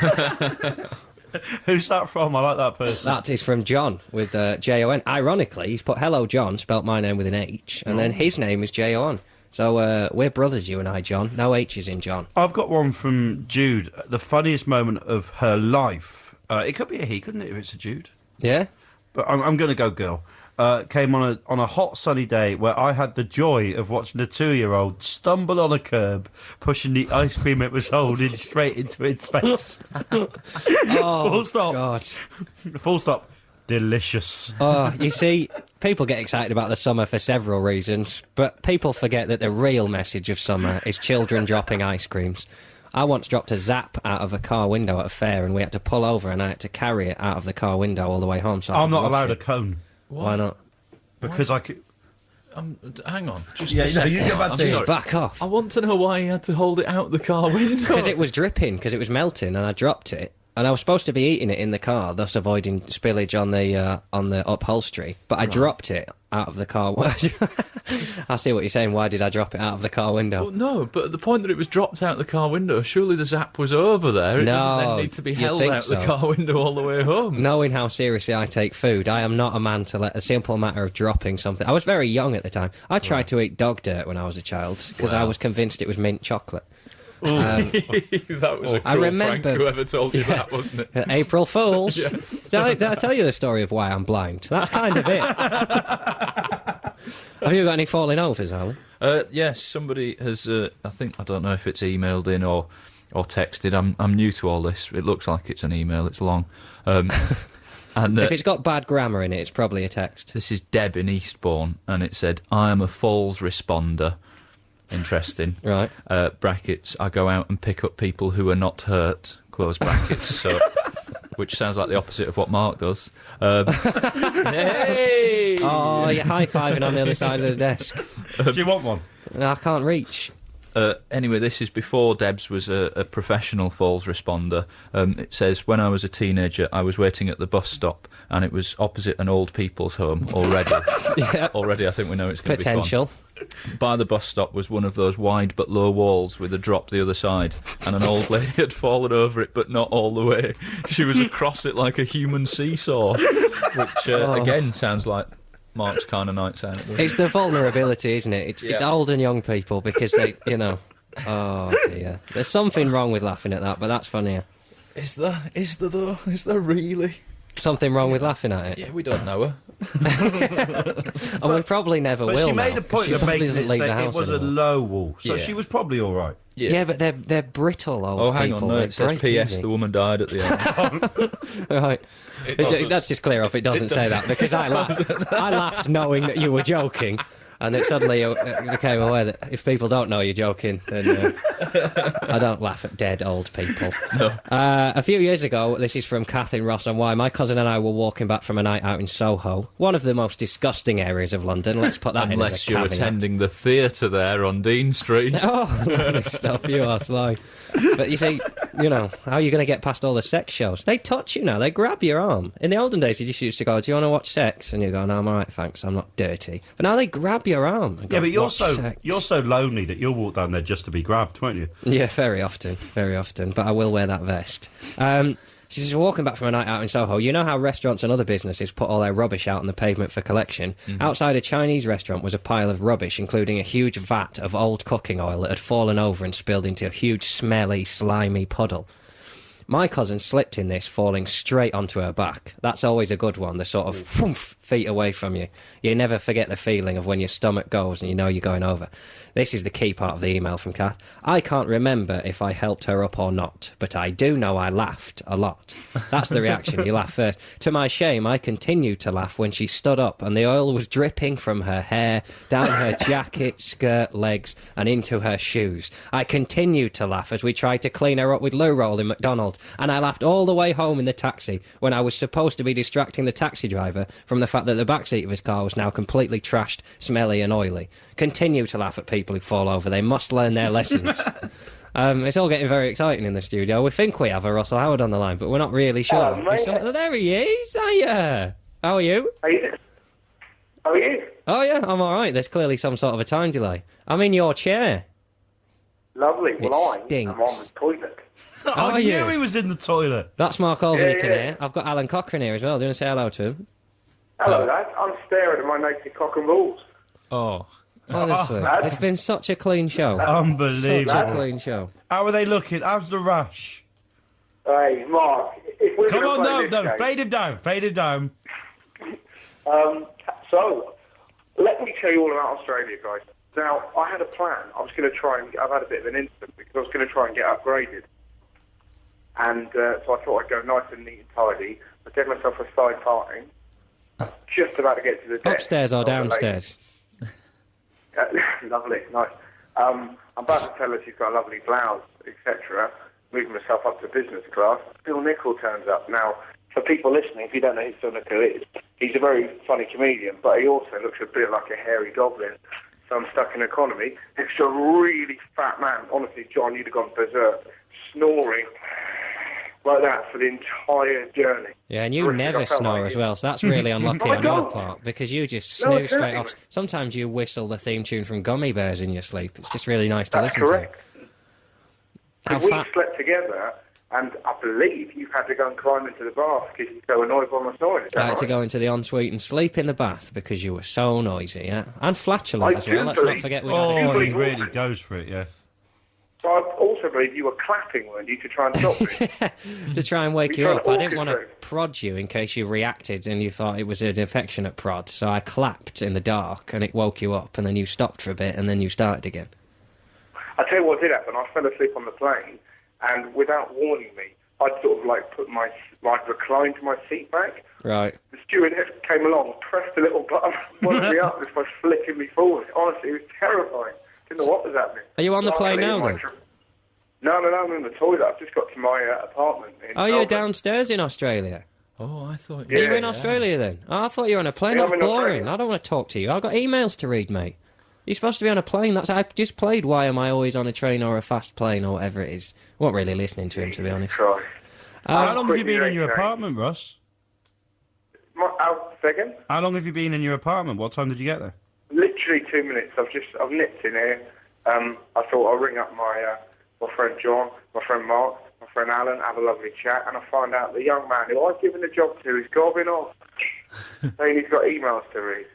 Who's that from? I like that person. That is from John with Jon. Ironically, he's put hello John, spelt my name with an H, and then his name is Jon. So we're brothers, you and I, John. No H's in John. I've got one from Jude. The funniest moment of her life. It could be a he, couldn't it, if it's a Jude? Yeah? But I'm going to go girl. Came on a hot sunny day where I had the joy of watching a 2-year-old stumble on a curb, pushing the ice cream it was holding straight into its face. Oh, Full stop. God. Full stop. Delicious. Oh, you see, people get excited about the summer for several reasons, but people forget that the real message of summer is children dropping ice creams. I once dropped a Zap out of a car window at a fair, and we had to pull over, and I had to carry it out of the car window all the way home. So I'm not allowed a cone. Why not? Because I could... Hang on. Just Yeah, a second. you go back to I'm it. sorry. Back off. I want to know why he had to hold it out the car window. Because it was dripping, because it was melting, and I dropped it. And I was supposed to be eating it in the car, thus avoiding spillage on the upholstery. But I dropped it out of the car. I see what you're saying. Why did I drop it out of the car window? Well, no, but at the point that it was dropped out the car window, surely the Zap was over there. It doesn't then need to be you'd held think out so. the car window all the way home. Knowing how seriously I take food, I am not a man to let a simple matter of dropping something. I was very young at the time. I tried to eat dog dirt when I was a child because I was convinced it was mint chocolate. That was a I cruel remember- prank, whoever told you that, wasn't it? April Fools. Did I tell you the story of why I'm blind? That's kind of it. Have you got any falling overs, Alan? Yes, somebody has, I don't know if it's emailed in or or texted. I'm new to all this. It looks like it's an email. It's long. And if it's got bad grammar in it, it's probably a text. This is Deb in Eastbourne, and it said, "I am a falls responder." Interesting. Right. Brackets, I go out and pick up people who are not hurt, close brackets. So, which sounds like the opposite of what Mark does. Hey! Oh, you're high-fiving on the other side of the desk. Do you want one? No, I can't reach. Anyway, this is before Debs was a professional falls responder. It says, when I was a teenager, I was waiting at the bus stop, and it was opposite an old people's home already. Yeah. Already, I think we know it's going to be fun. Potential. By the bus stop was one of those wide but low walls with a drop the other side, and an old lady had fallen over it, but not all the way. She was across it like a human seesaw, which, again, sounds like Mark's kind of nights out. It's the vulnerability, isn't it? It's old and young people because they, you know... Oh, dear. There's something wrong with laughing at that, but that's funnier. Is there though? Is there really? Something wrong with laughing at it? Yeah, we don't know her. And we probably never But will she made now, a point she of probably making doesn't it leave say the it house was a anymore. low wall, so Yeah. she was probably all right. Yeah, but they're brittle old Oh, hang people. on, no, They it says break P.S. easy. The woman died at the end. Right. doesn't. Let's just clear off. It doesn't say that because I laughed knowing that you were joking, and it suddenly became aware that if people don't know you're joking, then I don't laugh at dead old people. No. A few years ago, this is from Kath in Ross and Wye, my cousin and I were walking back from a night out in Soho, one of the most disgusting areas of London. Let's put that in as Unless a you're caveat. attending the theatre there on Dean Street. Oh, lovely stuff, you are sly. But you see, you know, how are you going to get past all the sex shows? They touch you now, they grab your arm. In the olden days, you just used to go, do you want to watch sex? And you go, no, I'm all right, thanks, I'm not dirty. But now they grab your arm. And go, Yeah, but "Watch sex." you're so lonely that you'll walk down there just to be grabbed, won't you? Yeah, very often, but I will wear that vest. She's walking back from a night out in Soho. You know how restaurants and other businesses put all their rubbish out on the pavement for collection? Mm-hmm. Outside a Chinese restaurant was a pile of rubbish, including a huge vat of old cooking oil that had fallen over and spilled into a huge, smelly, slimy puddle. My cousin slipped in this, falling straight onto her back. That's always a good one, the sort of whoomph, feet away from you. You never forget the feeling of when your stomach goes and you know you're going over. This is the key part of the email from Kath. I can't remember if I helped her up or not, but I do know I laughed a lot. That's the reaction, you laugh first. To my shame, I continued to laugh when she stood up and the oil was dripping from her hair, down her jacket, skirt, legs, and into her shoes. I continued to laugh as we tried to clean her up with loo roll in McDonald's, and I laughed all the way home in the taxi when I was supposed to be distracting the taxi driver from the fact that the backseat of his car was now completely trashed, smelly and oily. Continue to laugh at people who fall over. They must learn their lessons. It's all getting very exciting in the studio. We think we have a Russell Howard on the line, but we're not really sure. There he is. Hiya. How are you? How are you? Oh, yeah, I'm all right. There's clearly some sort of a time delay. I'm in your chair. Lovely. Well, I am stinks. on the toilet. How are I knew you? he was in the toilet. That's Mark Olver you can Yeah. hear. I've got Alan Cochran here as well. Do you want to say hello to him? Hello, lad. I'm staring at my naked cock and balls. Oh. Honestly, it's been such a clean show. Such Unbelievable. a clean show. How are they looking? How's the rash? Hey, Mark. If we're Come gonna on, play no, this no, game- fade him down, fade him down. So, let me tell you all about Australia, guys. Now, I had a plan. I was going to try and... I've had a bit of an incident because I was going to try and get upgraded. And so I thought I'd go nice and neat and tidy. I gave myself a side parting. Just about to get to the desk. Upstairs or downstairs? Lovely, nice. I'm about to tell her she's got a lovely blouse, etc. Moving myself up to business class. Phil Nicol turns up. Now, for people listening, if you don't know who Phil Nicol is, he's a very funny comedian, but he also looks a bit like a hairy goblin. So I'm stuck in economy. It's a really fat man. Honestly, John, you'd have gone berserk, snoring like that for the entire journey. Yeah, and you Terrific. never I felt snore like as it. well, so that's really unlucky I on your don't. part, because you just No, snooze straight exactly. off. Sometimes you whistle the theme tune from Gummy Bears in your sleep. It's just really nice to That's listen correct. to. How Because we fat... slept together, and I believe you had to go and climb into the bath because you were so annoyed by my snoring. Is that I had to right? go into the ensuite and sleep in the bath because you were so noisy, yeah? And flatulent I as well, do let's not believe- forget we Oh, had a... he really goes for it, yeah. So I also believe you were clapping, weren't you, to try and stop me? to try and wake You're you up. trying I to didn't want to orchestrate. prod you in case you reacted and you thought it was an affectionate prod, so I clapped in the dark and it woke you up, and then you stopped for a bit and then you started again. I tell you what did happen. I fell asleep on the plane, and without warning me, I'd sort of like I'd reclined my seat back. Right. The stewardess came along, pressed a little button, woke me up just by flicking me forward. Honestly, it was terrifying. Didn't know what was happening. Are you on the plane now, then? No, I'm in the toilet. I've just got to my apartment. Oh, you're downstairs in Australia? Oh, I thought Are you in Australia, then? Oh, I thought you were on a plane. Yeah, That's I'm in boring. Australia. I don't want to talk to you. I've got emails to read, mate. You're supposed to be on a plane. I just played Why Am I Always on a Train or a Fast Plane or whatever it is. Wasn't really listening to him, to be honest. Christ. How long have you been in your apartment, Ross? Second? How long have you been in your apartment? What time did you get there? Literally 2 minutes. I've nipped in here. I thought I'll ring up my friend John, my friend Mark, my friend Alan, have a lovely chat, and I find out the young man who I've given the job to is gobbing off, saying he's got emails to read.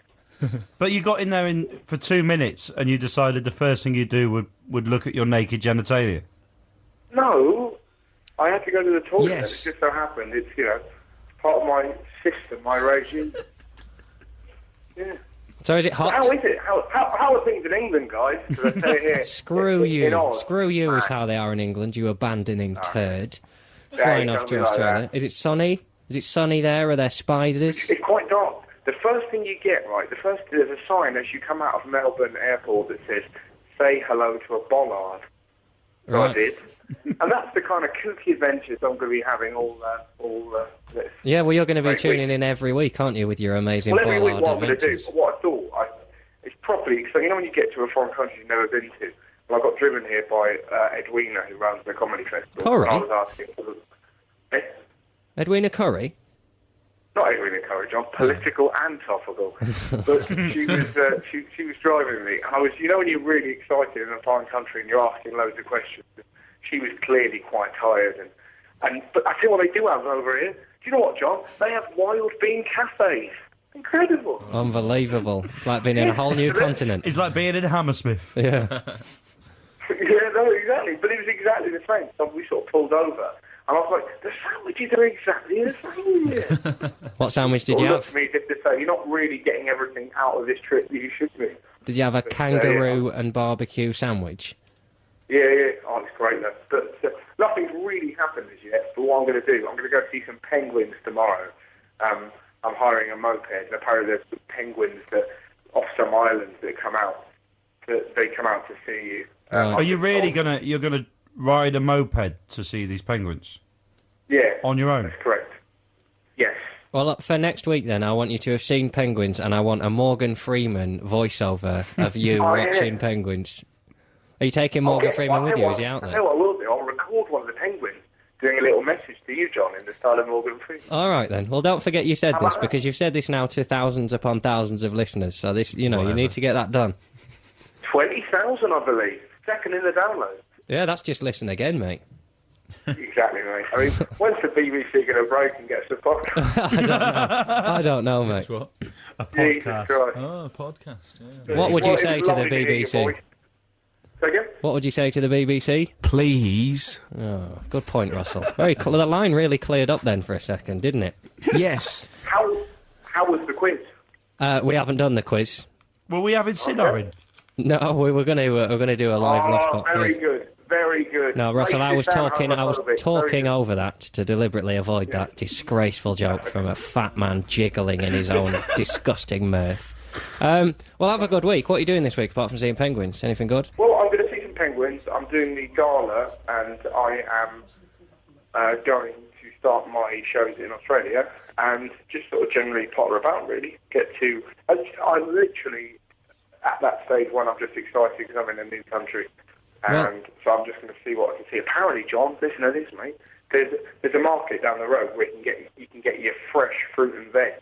But you got in there for 2 minutes, and you decided the first thing you'd do would look at your naked genitalia. No, I had to go to the toilet. Yes. It just so happened. It's part of my system, my regime. Yeah. So is it hot? How is it? How are things in England, guys? 'Cause I tell you here, Screw in you. Oz, Screw you is man. how they are in England, you abandoning turd. Yeah, Flying don't off be to like Australia. that. Is it sunny? Is it sunny there? Are there spiders? It's quite dark. The first thing you get, right, there's a sign as you come out of Melbourne Airport that says, say hello to a bollard. So I Right. did. And that's the kind of kooky adventures I'm going to be having all this. Yeah, well, you're going to be Every tuning week. in every week, aren't you, with your amazing Well, every week bollard what I'm going to do, adventures? what I thought, it's properly, so when you get to a foreign country you've never been to, well, I got driven here by Edwina, who runs the comedy festival. Curry? And I was asking, Edwina Curry? not Edwina Curry, John, political and topical. But she was driving me, and I was, when you're really excited in a foreign country and you're asking loads of questions, she was clearly quite tired. But I tell you what they do have over here. Do you know what, John? They have wild bean cafes. Incredible. Unbelievable. It's like being in a whole new continent. It's like being in Hammersmith. Yeah. Yeah, no, exactly. But it was exactly the same. So we sort of pulled over, and I was like, the sandwiches are exactly the same here. What sandwich did you Look have? to me as if to say, you're not really getting everything out of this trip that you should be. Did you have a kangaroo and barbecue sandwich? Yeah. Oh, it's great, though. But nothing's really happened as yet. But what I'm going to do, I'm going to go see some penguins tomorrow. I'm hiring a moped, and apparently there's some penguins that off some islands that come out. That they come out to see you. Right. Are you really you're gonna ride a moped to see these penguins? Yeah. On your own? That's correct. Yes. Well, look, for next week, then, I want you to have seen penguins, and I want a Morgan Freeman voiceover of you Oh, yeah. watching penguins. Are you taking Morgan Freeman with you? Is he out I there? tell you what I will do. I'll record one of the penguins doing a little message to you, John, in the style of Morgan Freeman. All right, then. Well, don't forget you said this, because you've said this now to thousands upon thousands of listeners. So this, you need to get that done. 20,000, I believe. Second in the download. Yeah, that's just listen again, mate. Exactly, mate. I mean, when's the BBC going to break and get us a podcast? I don't know, mate. What? A Jesus podcast. Christ. Oh, a podcast, yeah. What would you Well, it say was to the lovely hear your BBC? voice. Say again? What would you say to the BBC? Please. Oh, good point, Russell. The line really cleared up then for a second, didn't it? Yes. How was the quiz? We haven't done the quiz. Well, we haven't Sinner. No, we're going to do a live Rushbot very quiz. good. Very good. No, Russell, I was talking Very over that to deliberately avoid that disgraceful joke from a fat man jiggling in his own disgusting mirth. Well, have a good week. What are you doing this week apart from seeing penguins? Anything good? Well, I'm going to see some penguins. I'm doing the gala, and I am going to start my shows in Australia, and just sort of generally potter about, really. I'm literally at that stage when I'm just excited because I'm in a new country. And so I'm just going to see what I can see. Apparently, John, listen to this, mate. There's a market down the road where you can get your fresh fruit and veg.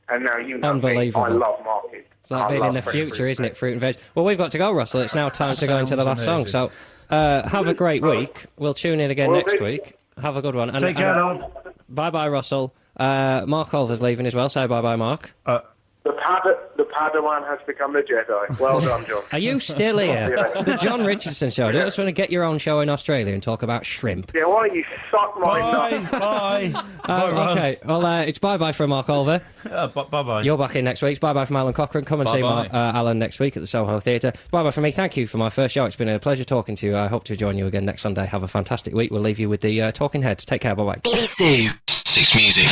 And now you know me, Unbelievable. I love markets. It's like being in the future, isn't it? Fruit and veg. Well, we've got to go, Russell. It's now time to go into the last Sounds song. So have a great week. We'll tune in again Will next do. week. Have a good one. And, Take care, love. Bye-bye, Russell. Mark Olver's leaving as well. Say bye-bye, Mark. Bye, The Padawan has become the Jedi. Well done, John. Are you still here? Yeah. The Jon Richardson Show. Don't you just want to get your own show in Australia and talk about shrimp? Yeah, why don't you suck my nuts? Bye. Okay, well, it's bye-bye from Mark Olver. Bye-bye. You're back in next week. Bye-bye from Alan Cochran. Come and see Bye-bye. Alan next week at the Soho Theatre. Bye-bye from me. Thank you for my first show. It's been a pleasure talking to you. I hope to join you again next Sunday. Have a fantastic week. We'll leave you with the Talking Heads. Take care. Bye-bye. BBC Six Music.